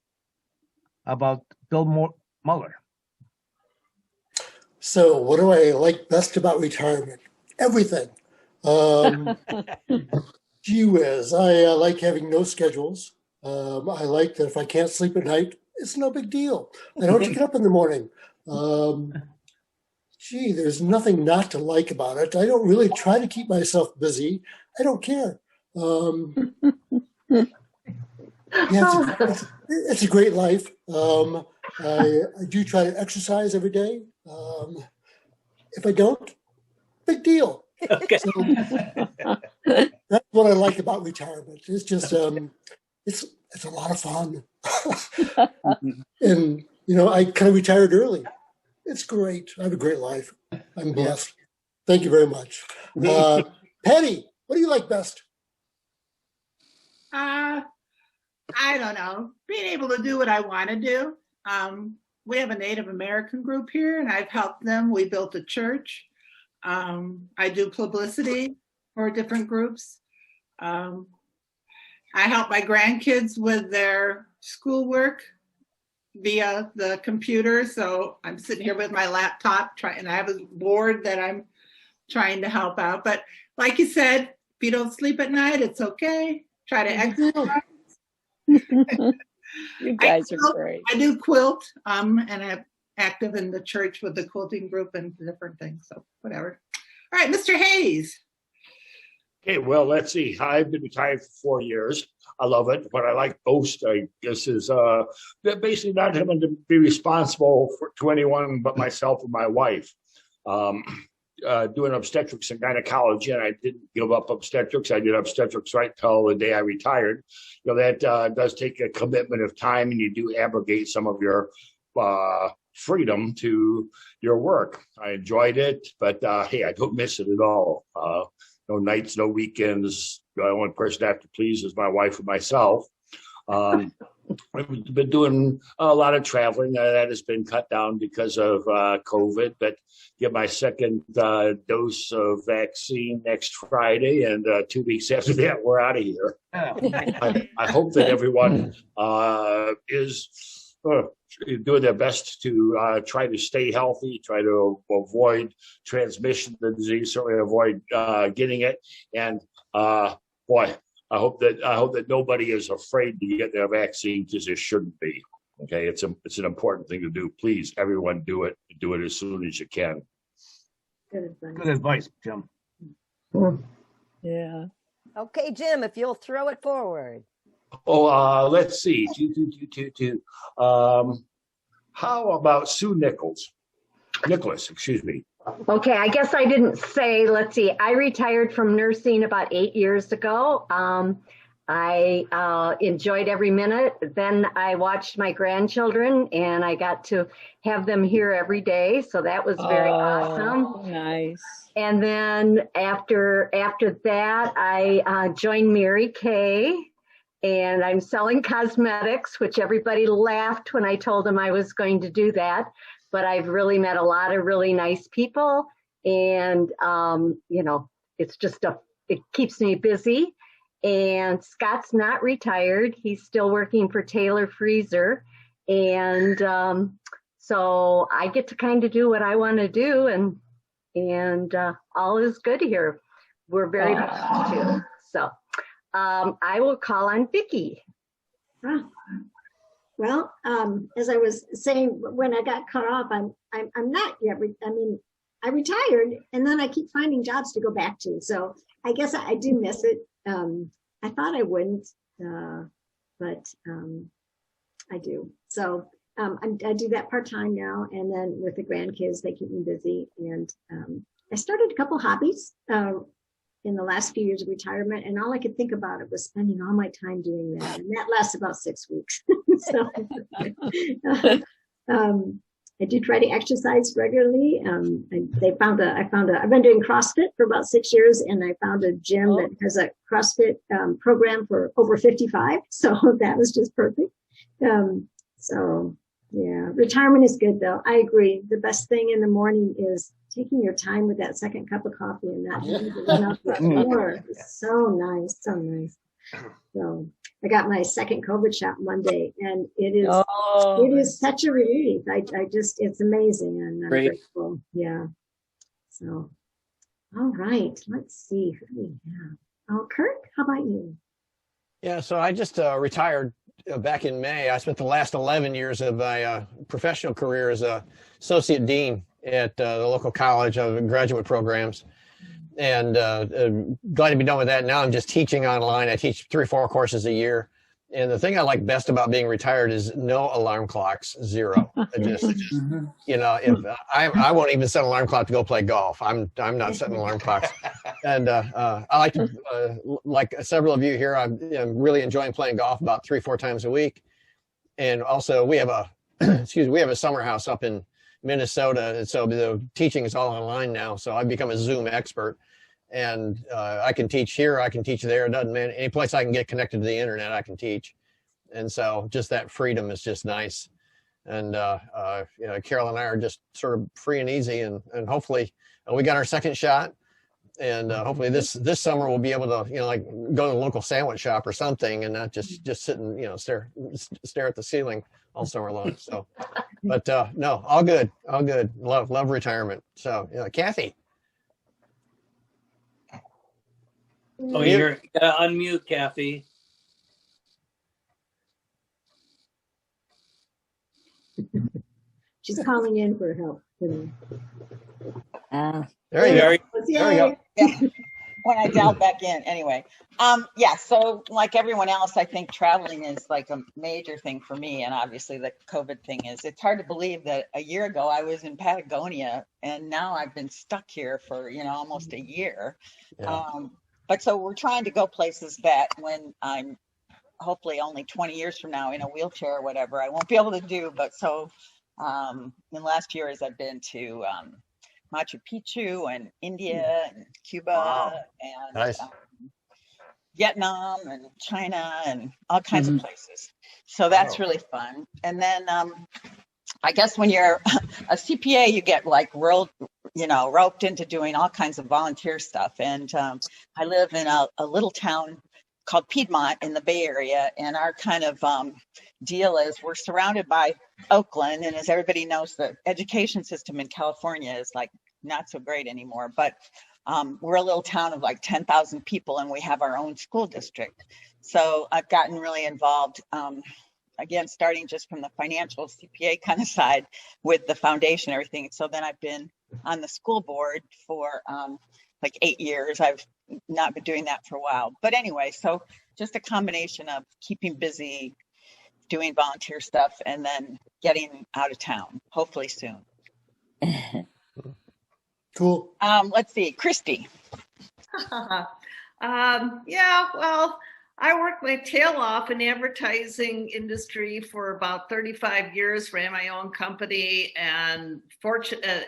about Bill Muller. So, what do I like best about retirement? Everything. Gee whiz, I like having no schedules. I like that if I can't sleep at night, it's no big deal. I don't have to get up in the morning. Gee, there's nothing not to like about it. I don't really try to keep myself busy. I don't care. Yeah, it's a great life. I do try to exercise every day. If I don't, big deal. Okay. So, that's what I like about retirement. It's just it's a lot of fun. And I kind of retired early. It's great. I have a great life. I'm blessed. Thank you very much. Patty, what do you like best? I don't know. Being able to do what I want to do. We have a Native American group here, and I've helped them. We built a church. I do publicity for different groups. I help my grandkids with their schoolwork via the computer. So I'm sitting here with my laptop and I have a board that I'm trying to help out. But like you said, if you don't sleep at night, it's okay. Try to exercise. You guys are great. I do quilt, and I'm active in the church with the quilting group and different things. So whatever. All right, Mr. Hayes. Okay, well, let's see. I've been retired for 4 years. I love it. What I like most, I guess, is basically not having to be responsible to anyone but myself and my wife. Doing obstetrics and gynecology, and I didn't give up obstetrics. I did obstetrics right till the day I retired. That does take a commitment of time, and you do abrogate some of your freedom to your work. I enjoyed it, but hey, I don't miss it at all. No nights, no weekends. The only person I have to please is my wife and myself. I've been doing a lot of traveling. That has been cut down because of COVID, but get my second dose of vaccine next Friday, and 2 weeks after that, we're out of here. I hope that everyone is doing their best to try to stay healthy, try to avoid transmission of the disease, certainly avoid getting it. And boy, I hope that nobody is afraid to get their vaccine, because it shouldn't be. Okay, it's an important thing to do. Please, everyone, do it. Do it as soon as you can. Good advice, Jim. Yeah. Okay, Jim, if you'll throw it forward. Oh, let's see. How about Sue Nicholas, excuse me. Okay, I guess I didn't say, let's see, I retired from nursing about 8 years ago. I enjoyed every minute. Then I watched my grandchildren, and I got to have them here every day. So that was very awesome. Nice. And then after that, I joined Mary Kay, and I'm selling cosmetics, which everybody laughed when I told them I was going to do that. But I've really met a lot of really nice people, and it's just it keeps me busy. And Scott's not retired; he's still working for Taylor Freezer, and so I get to kind of do what I want to do, and all is good here. We're very blessed too. So I will call on Vicki. Huh. Well, as I was saying when I got cut off, I'm not yet. I retired, and then I keep finding jobs to go back to. So I guess I do miss it. I thought I wouldn't, but I do. So I do that part time now, and then with the grandkids, they keep me busy. And I started a couple hobbies in the last few years of retirement, and all I could think about it was spending all my time doing that, and that lasts about 6 weeks. So I do try to exercise regularly. I've been doing CrossFit for about 6 years, and I found a gym that has a CrossFit program for over 55. So that was just perfect. So Yeah, retirement is good though. I agree. The best thing in the morning is taking your time with that second cup of coffee and not having to run out the door. It's so nice, so nice. So I got my second COVID shot Monday, and it is such a relief. I just, it's amazing, and I'm grateful. Yeah. So, all right, let's see who we have. Oh, Kirk, how about you? Yeah, so I just retired back in May. I spent the last 11 years of my professional career as a associate dean at the local college of graduate programs, and glad to be done with that. Now I'm just teaching online. I teach 3 or 4 courses a year, and the thing I like best about being retired is no alarm clocks, zero. Just you know, if I won't even set an alarm clock to go play golf. I'm not setting alarm clocks, and I like to like several of you here. I'm really enjoying playing golf about 3 or 4 times a week, and also we have a we have a summer house up in Minnesota, and so the teaching is all online now. So I've become a Zoom expert, and I can teach here, I can teach there. It doesn't matter. Any place I can get connected to the internet, I can teach. And so just that freedom is just nice. And you know, Carol and I are just sort of free and easy, and hopefully we got our second shot. And hopefully this summer we'll be able to, you know, like go to a local sandwich shop or something, and not just sit and, you know, stare at the ceiling all summer long. So, but no, all good, all good. Love retirement. So, Kathy. Oh, you're unmute, Kathy. She's calling in for help. There you go. There you go. Yeah. When I dialed back in, anyway. Yeah, so like everyone else, I think traveling is like a major thing for me, and obviously the COVID thing is. It's hard to believe that a year ago I was in Patagonia, and now I've been stuck here for, you know, almost a year. Yeah. But so we're trying to go places that when I'm hopefully only 20 years from now in a wheelchair or whatever, I won't be able to do. But so in the last years, I've been to Machu Picchu and India and Cuba and Nice. Vietnam and China and all kinds of places. So that's really fun. And then I guess when you're a CPA, you get like roped into doing all kinds of volunteer stuff. And I live in a little town called Piedmont in the Bay Area, and our kind of deal is we're surrounded by Oakland, and as everybody knows, the education system in California is like not so great anymore, but we're a little town of like 10,000 people, and we have our own school district. So I've gotten really involved, again, starting just from the financial CPA kind of side with the foundation and everything. So then I've been on the school board for like 8 years. I've not been doing that for a while. But anyway, so just a combination of keeping busy, doing volunteer stuff, and then getting out of town, hopefully soon. Cool. Let's see, Christy. Yeah, well, I worked my tail off in the advertising industry for about 35 years, ran my own company, and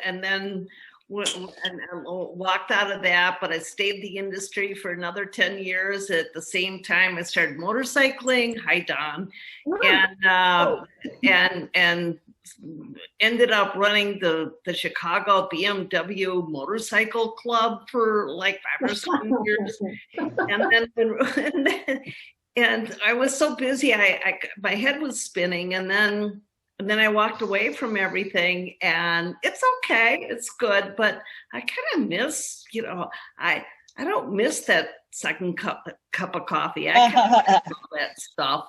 then walked out of that, but I stayed in the industry for another 10 years. At the same time, I started motorcycling. Hi, Don. And ended up running the Chicago BMW Motorcycle Club for like 5 or 7 years. And I was so busy, my head was spinning, and then I walked away from everything, and it's okay, it's good, but I kind of miss, I don't miss that second cup of coffee. I kind of miss all that stuff.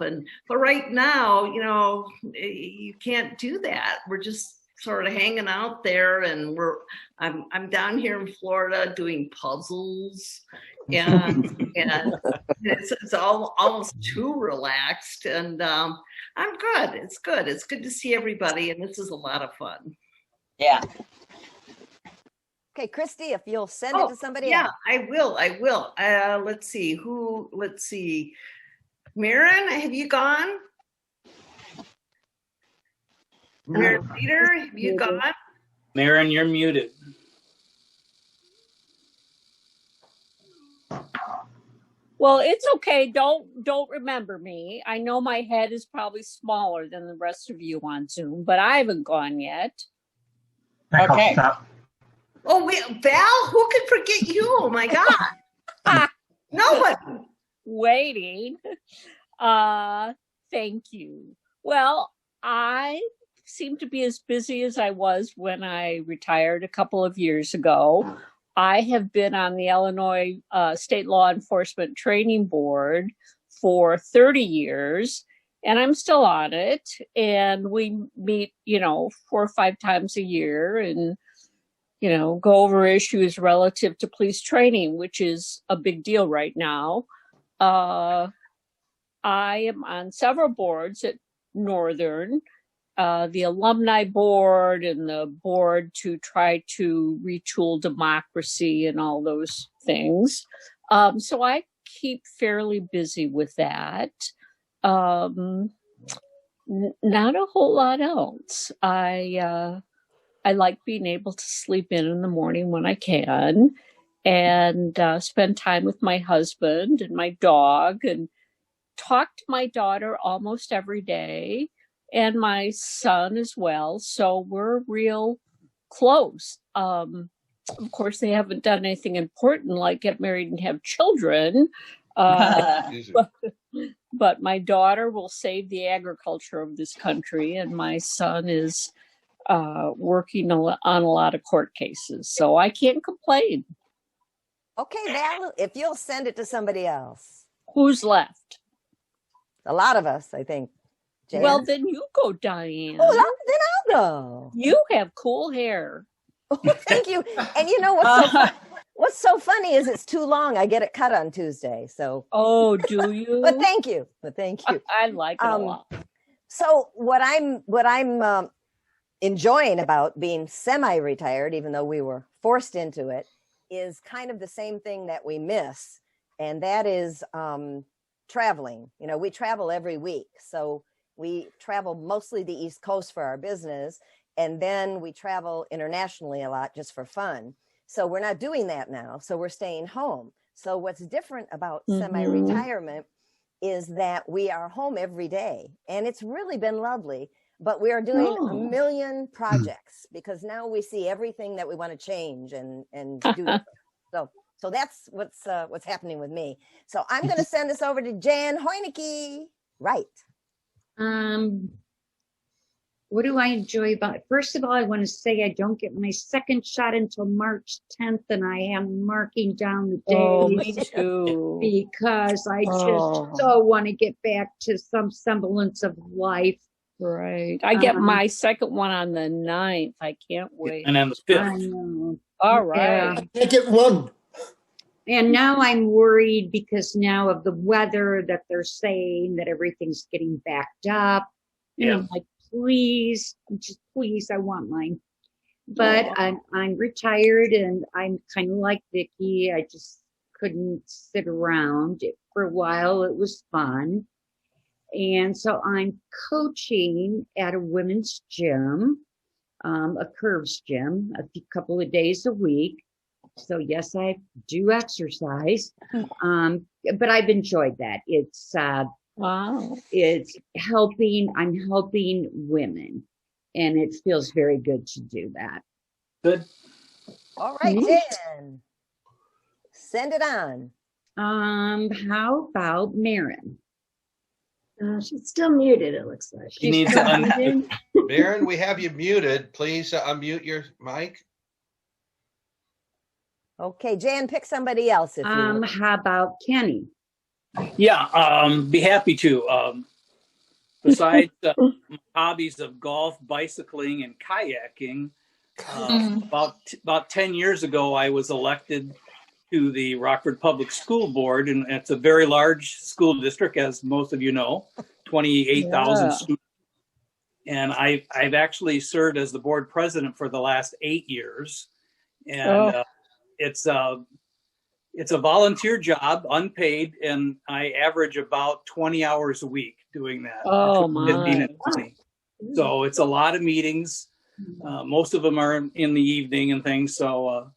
But right now, you can't do that. We're just sort of hanging out there, and I'm down here in Florida doing puzzles, and it's all almost too relaxed, and I'm good. It's good. It's good to see everybody, and this is a lot of fun. Yeah. Okay, Christy, if you'll send it to somebody else. I will. Let's see. Maren, have you gone? Maren Peter, have you gone? Maren, you're muted. Well, it's okay. Don't remember me. I know my head is probably smaller than the rest of you on Zoom, but I haven't gone yet. Okay. Oh, Val, who can forget you? Oh my God. No one. Waiting. Thank you. Well, I seem to be as busy as I was when I retired a couple of years ago. I have been on the Illinois State Law Enforcement Training Board for 30 years, and I'm still on it. And we meet, 4 or 5 times a year and, go over issues relative to police training, which is a big deal right now. I am on several boards at Northern, the alumni board and the board to try to retool democracy and all those things. So I keep fairly busy with that. Not a whole lot else. I like being able to sleep in the morning when I can and spend time with my husband and my dog and talk to my daughter almost every day and my son as well. So we're real close. Of course, they haven't done anything important like get married and have children. But my daughter will save the agriculture of this country, and my son is working on a lot of court cases. So I can't complain. Okay, Val, if you'll send it to somebody else. Who's left? A lot of us, I think. Jan? Well, then you go, Diane. Oh, then I'll go. You have cool hair. Oh, thank you. And you know what's so funny is it's too long. I get it cut on Tuesday. So. Oh, do you? But thank you. I like it a lot. So what I'm enjoying about being semi-retired, even though we were forced into it, is kind of the same thing that we miss, and that is traveling. We travel every week, so we travel mostly the East Coast for our business, and then we travel internationally a lot just for fun. So we're not doing that now, so we're staying home. So what's different about semi-retirement is that we are home every day, and it's really been lovely. But we are doing a million projects because now we see everything that we want to change and do. So that's what's happening with me. So I'm going to send this over to Jan Hoyneke. Right. What do I enjoy about it? First of all, I want to say I don't get my second shot until March 10th, and I am marking down the days. Oh, me too. Because I just so want to get back to some semblance of life. Right. I get my second one on the 9th. I can't wait. And then the 5th. All right. I can't get one. And now I'm worried because now of the weather that they're saying that everything's getting backed up. And I'm like, please, I want mine. But I'm retired and I'm kind of like Vicki. I just couldn't sit around for a while. It was fun. And so I'm coaching at a women's gym, a Curves gym, a couple of days a week. So yes, I do exercise, but I've enjoyed that. It's wow. It's I'm helping women, and it feels very good to do that. Good. All right, Jan, send it on. How about Maren? She's still muted, it looks like. You need to unmute. Maren, we have you muted. Please unmute your mic. Okay, Jan, pick somebody else. If you would. How about Kenny? Yeah, be happy to. Besides hobbies of golf, bicycling, and kayaking, about 10 years ago, I was elected to the Rockford Public School Board, and it's a very large school district, as most of you know, 28,000 students. And I've actually served as the board president for the last 8 years, and it's a volunteer job, unpaid, and I average about 20 hours a week doing that. Oh, 15 and 20. So it's a lot of meetings. Most of them are in the evening and things. So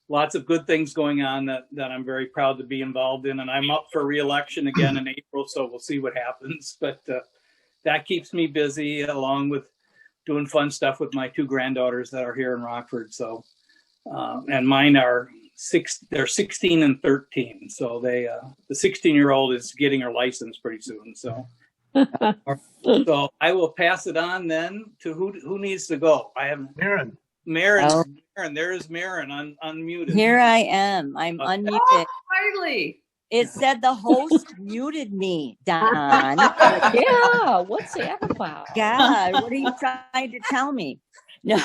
lots of good things going on that I'm very proud to be involved in. And I'm up for re-election again in April, so we'll see what happens. But that keeps me busy, along with doing fun stuff with my two granddaughters that are here in Rockford. So, and mine are they're 16 and 13. So the 16-year-old is getting her license pretty soon. So. So I will pass it on then to who needs to go. I have Maren. Oh. Maren, there is Maren unmuted. Here I am. I'm unmuted. Oh, finally. It said the host muted me, Don. Yeah, what's that about? God, what are you trying to tell me? No,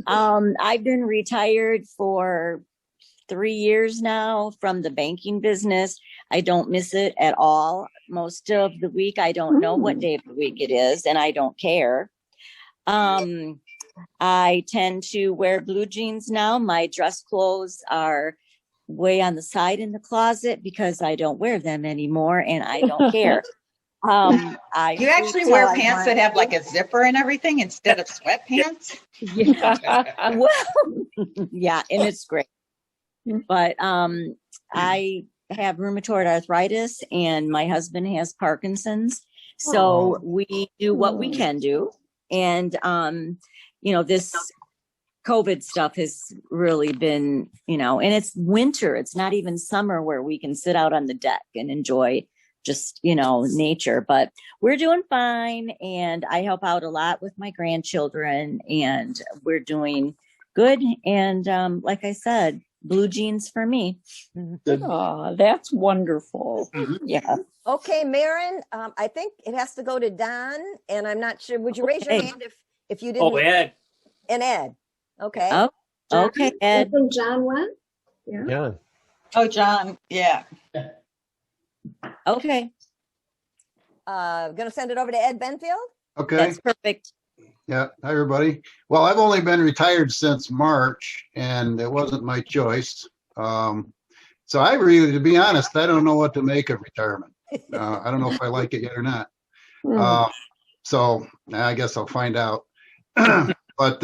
I've been retired for 3 years now from the banking business. I don't miss it at all. Most of the week, I don't know what day of the week it is, and I don't care. I tend to wear blue jeans now. My dress clothes are way on the side in the closet because I don't wear them anymore, and I don't care. You actually wear pants that have like a zipper and everything instead of sweatpants? Yeah. Well, yeah, and it's great. But I have rheumatoid arthritis and my husband has Parkinson's. So we do what we can do. And, this COVID stuff has really been, and it's winter. It's not even summer where we can sit out on the deck and enjoy just, nature. But we're doing fine. And I help out a lot with my grandchildren and we're doing good. And like I said, blue jeans for me. Oh, that's wonderful. Yeah. Okay, Maren, I think it has to go to Don, and I'm not sure. Would you raise your hand if you didn't? Oh, Ed. And Ed. Okay. Oh, okay, Ed. And John went? Yeah. Oh, John. Yeah. Okay. Gonna send it over to Ed Benfield? Okay. That's perfect. Yeah. Hi, everybody. Well, I've only been retired since March, and it wasn't my choice. So I really, to be honest, I don't know what to make of retirement. I don't know if I like it yet or not. So I guess I'll find out. But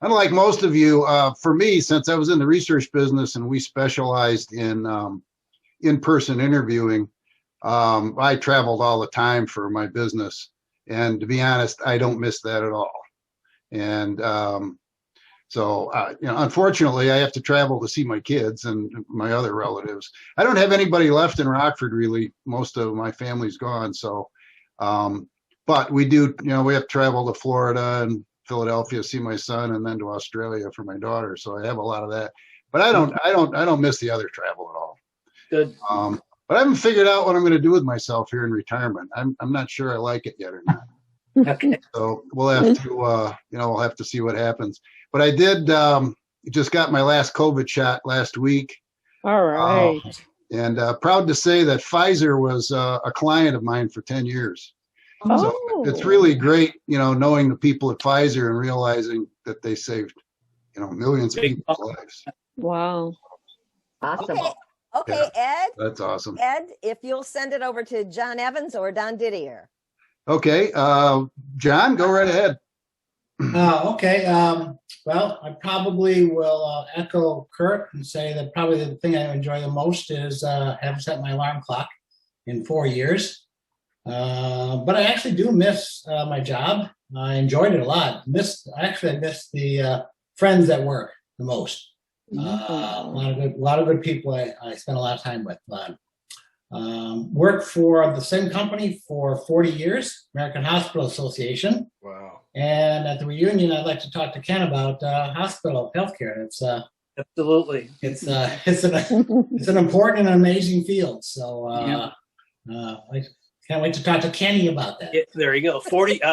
unlike most of you, for me, since I was in the research business and we specialized in in-person interviewing, I traveled all the time for my business. And to be honest, I don't miss that at all. And so, unfortunately, I have to travel to see my kids and my other relatives. I don't have anybody left in Rockford, really. Most of my family's gone. So, but we do, we have to travel to Florida and Philadelphia, see my son, and then to Australia for my daughter. So I have a lot of that. But I don't miss the other travel at all. Good. But I haven't figured out what I'm going to do with myself here in retirement. I'm not sure I like it yet or not. Okay. So we'll have to, we'll have to see what happens. But I did just got my last COVID shot last week. All right. And proud to say that Pfizer was a client of mine for 10 years. So it's really great, knowing the people at Pfizer and realizing that they saved, millions of people's lives. Wow. Awesome. Okay, Ed. That's awesome. Ed, if you'll send it over to John Evans or Don Didier. Okay. John, go right ahead. Okay. Well, I probably will echo Kurt and say that probably the thing I enjoy the most is having set my alarm clock in 4 years. But I actually do miss my job. I enjoyed it a lot. I miss the friends at work the most. A lot of good people I spent a lot of time with. Worked for the same company for 40 years, American Hospital Association. Wow. And at the reunion, I'd like to talk to Ken about hospital healthcare. It's absolutely. It's an important and amazing field. So I can't wait to talk to Kenny about that. Yeah, there you go.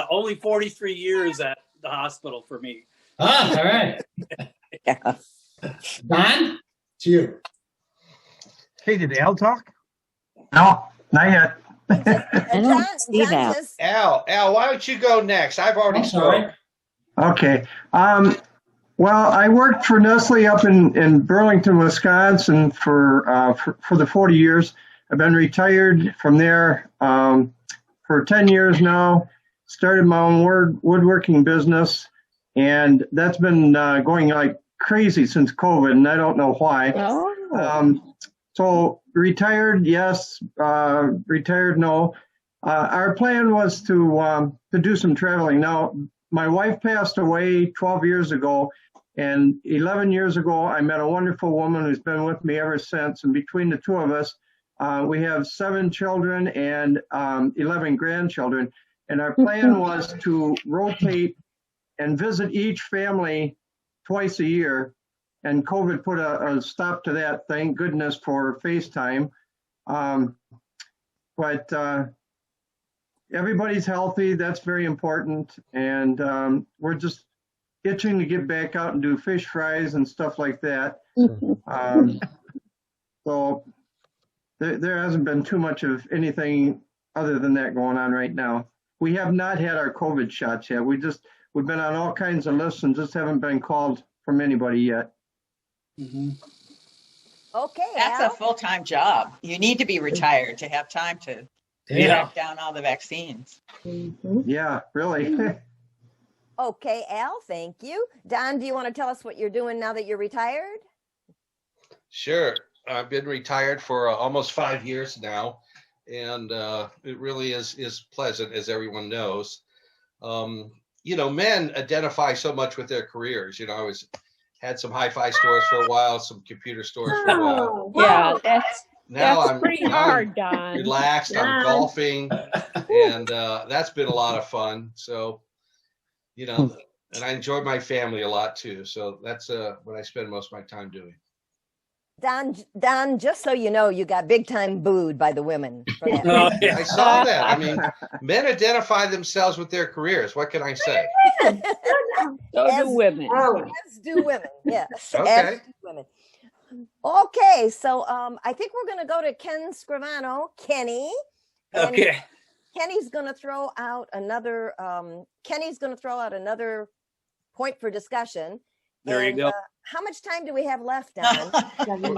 Only 43 years at the hospital for me. Ah, all right. Don, it's you. Hey, did Al talk? No, not yet. I don't see that. Al, why don't you go next? I've already spoken. Okay. Well, I worked for Nestle up in Burlington, Wisconsin for the 40 years. I've been retired from there for 10 years now. Started my own woodworking business, and that's been going like crazy since COVID, and I don't know why. Oh. So retired, yes. Retired, no. Our plan was to do some traveling. Now, my wife passed away 12 years ago, and 11 years ago, I met a wonderful woman who's been with me ever since. And between the two of us, we have 7 children and 11 grandchildren. And our plan was to rotate and visit each family twice a year. And COVID put a stop to that. Thank goodness for FaceTime. But everybody's healthy. That's very important. And we're just itching to get back out and do fish fries and stuff like that. So there hasn't been too much of anything other than that going on right now. We have not had our COVID shots yet. We've been on all kinds of lists and just haven't been called from anybody yet. Okay. That's Al? a full-time job. You need to be retired to have time to track down all the vaccines. Yeah, really. Okay, Al, thank you. Don, do you want to tell us what you're doing now that you're retired? Sure. I've been retired for almost 5 years now, and it really is pleasant, as everyone knows. Men identify so much with their careers. I was had some hi-fi stores for a while, some computer stores for a while. Yeah, Now pretty I'm hard, Don. relaxed. I'm golfing, and that's been a lot of fun. So, and I enjoy my family a lot too. So that's what I spend most of my time doing. Don, just so you know, you got big time booed by the women. For that. Oh, yeah. I saw that. I mean, men identify themselves with their careers. What can I say? So do women. As do women, yes. Okay. As do women. Okay, so I think we're going to go to Ken Scrivano. Kenny. And Okay. Kenny's going to throw out another. Point for discussion. There you go. How much time do we have left, Don?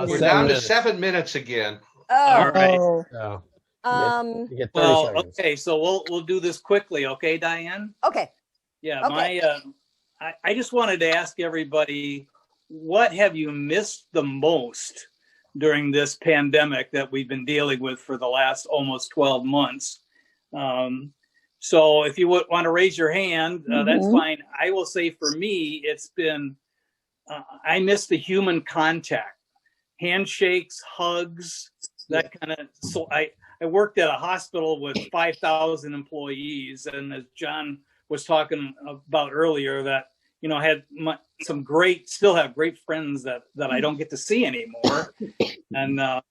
We're down to 7 minutes again. All right. Oh. You get 30 Well, seconds. okay, so we'll do this quickly, okay, Diane? Okay. Yeah, Okay. I just wanted to ask everybody, what have you missed the most during this pandemic that we've been dealing with for the last almost 12 months? So if you would want to raise your hand, that's fine. I will say for me, it's been, I miss the human contact, handshakes, hugs, that kind of, so I worked at a hospital with 5,000 employees, and as John was talking about earlier, that, had still have great friends that I don't get to see anymore. And I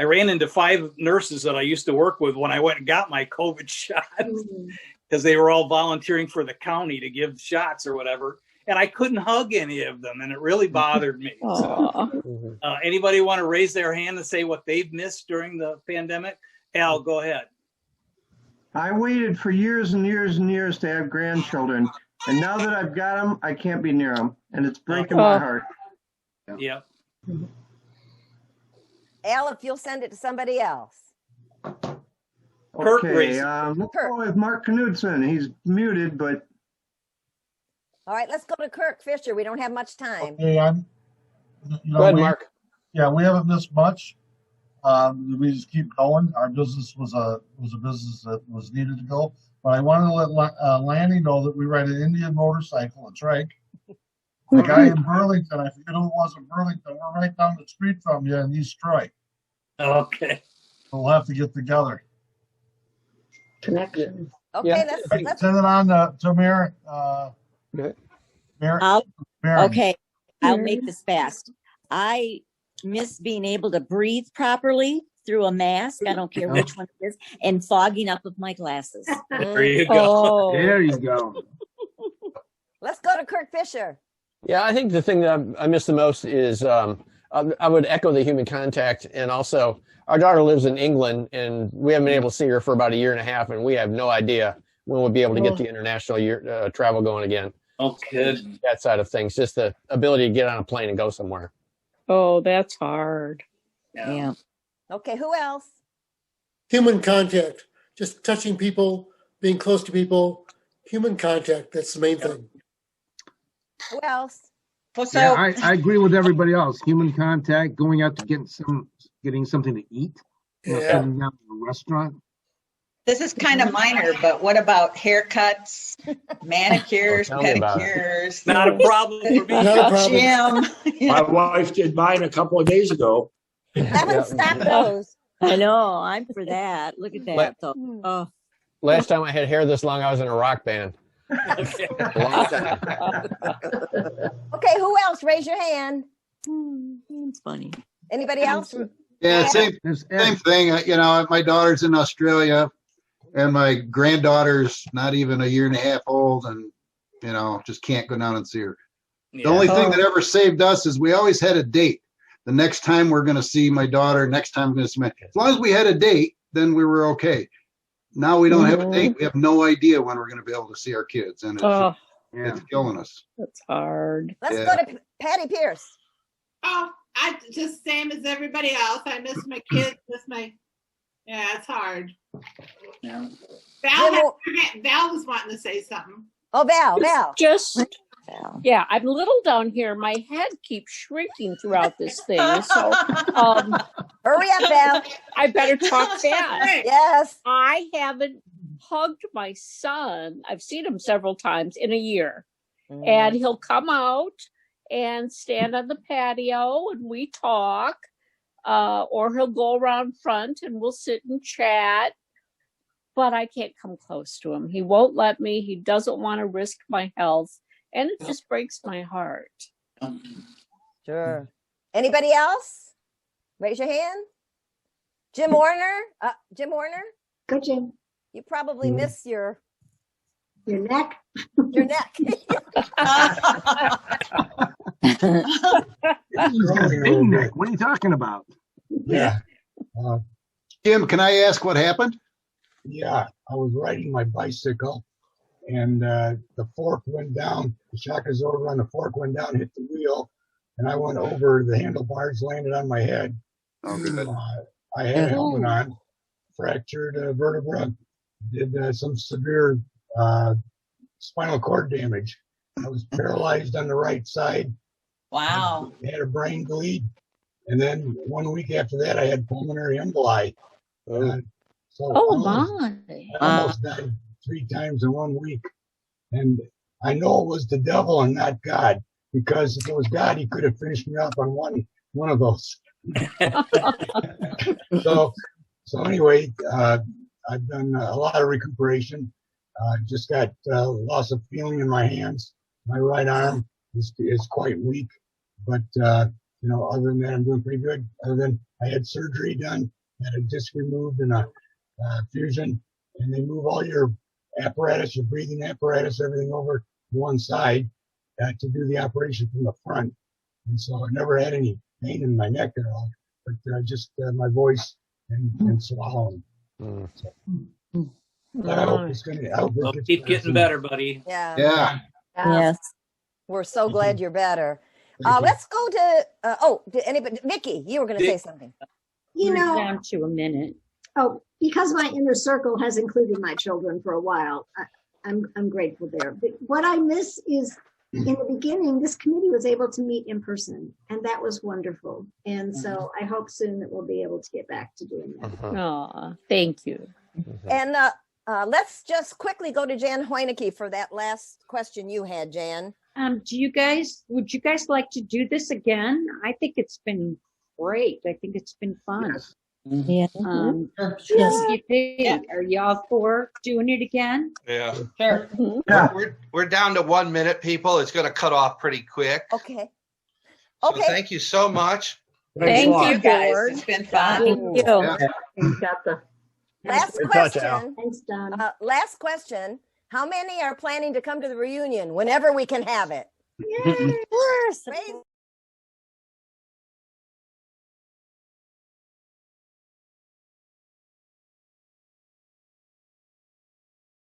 ran into 5 nurses that I used to work with when I went and got my COVID shot, because they were all volunteering for the county to give shots or whatever. And I couldn't hug any of them, and it really bothered me. So, anybody want to raise their hand and say what they've missed during the pandemic? Al, go ahead. I waited for years and years and years to have grandchildren. And now that I've got them, I can't be near them. And it's breaking my heart. Yeah. Al, if you'll send it to somebody else. Kurt, Okay, let's go with Mark Knudsen. He's muted, but All right, let's go to Kirk Fisher. We don't have much time. Hey, Go ahead, Mark. Yeah, we haven't missed much. We just keep going. Our business was a business that was needed to go. But I wanted to let Lanny know that we ride an Indian motorcycle, a trike. The guy in Burlington, I forget who it was in Burlington, we're right down the street from you in East Troy. Okay. We'll have to get together. Connection. Okay, let's Send it on to Mary. Okay, I'll make this fast. I miss being able to breathe properly through a mask. I don't care which one it is, and fogging up with my glasses. There you go. There you go. Let's go to Kirk Fisher. Yeah, I think the thing that I miss the most is I would echo the human contact. And also, our daughter lives in England, and we haven't been able to see her for about 1.5 years, and we have no idea when we'll be able to get the international travel going again. Okay. That side of things, just the ability to get on a plane and go somewhere. Oh, that's hard. Yeah. Okay, who else? Human contact, just touching people, being close to people, human contact. That's the main thing. Who else? Well, so Yeah, I agree with everybody else. Human contact, going out to getting something to eat, sitting down in a restaurant. this is kind of minor, but what about haircuts, manicures, Tell me about it. pedicures? Not a problem for me. Not a problem. Gym. My wife did mine a couple of days ago. Haven't stopped those. I know. I'm for that. Look at that. Though. Oh. Last time I had hair this long, I was in a rock band. Okay, who else? Raise your hand. It's funny. Anybody else? Yeah, same thing. You know, my daughter's in Australia, and my granddaughter's not even a year and a half old, and you know, just can't go down and see her. The only thing that ever saved us is we always had a date. The next time we're going to see my daughter, next time we're going to see as long as we had a date, then we were okay. Now we don't have a date. We have no idea when we're going to be able to see our kids, and it's killing us. That's hard. Let's go to Patty Pierce. Oh, I just same as everybody else. I miss my kids. It's hard. Yeah. Val was wanting to say something. Oh, Val. Yeah, I'm a little down here. My head keeps shrinking throughout this thing. So hurry up, Val. I better talk fast. Yes. I haven't hugged my son. I've seen him several times in a year. And he'll come out and stand on the patio and we talk. Or he'll go around front and we'll sit and chat. But I can't come close to him. He won't let me. He doesn't want to risk my health. And it just breaks my heart. Sure. Anybody else? Raise your hand. Jim Warner. Jim Warner. Go, Jim. You probably miss your neck. Your neck. What are you talking about? Yeah. Jim, can I ask what happened? Yeah, I was riding my bicycle, and the fork went down. The shock absorber on the fork went down, hit the wheel, and I went over the handlebars, landed on my head. Oh, good. I had a helmet on, fractured vertebra, did some severe spinal cord damage. I was paralyzed on the right side. Wow. I had a brain bleed, and then 1 week after that, I had pulmonary emboli. So my! I almost died 3 times in 1 week, and I know it was the devil and not God, because if it was God, he could have finished me off on one of those. So anyway, I've done a lot of recuperation. Just got loss of feeling in my hands. My right arm is quite weak, but other than that, I'm doing pretty good. Other than I had surgery done, had a disc removed and a fusion, and they move all your apparatus, your breathing apparatus, everything over to one side to do the operation from the front. And so I never had any pain in my neck at all, but just my voice and swallowing. So, but I hope it's gonna. Keep getting better, buddy. Yeah. Yes. We're so glad you're better. Let's go to. Did anybody? Vicky, you were going to say something. You know, down to a minute. Oh, because my inner circle has included my children for a while, I'm grateful there. But what I miss is in the beginning, this committee was able to meet in person, and that was wonderful. And so I hope soon that we'll be able to get back to doing that. Oh, thank you. And let's just quickly go to Jan Hoeineke for that last question you had, Jan. Would you guys like to do this again? I think it's been great. I think it's been fun. Yes. Yeah. What do you think? Are y'all for doing it again? Yeah. Sure. Yeah. We're down to 1 minute, people. It's going to cut off pretty quick. Okay. So thank you so much. Thank you, guys. It's been fun. Thank you. Got the Last Good touch, question. Al. Thanks, Don. Last question. How many are planning to come to the reunion whenever we can have it? Raise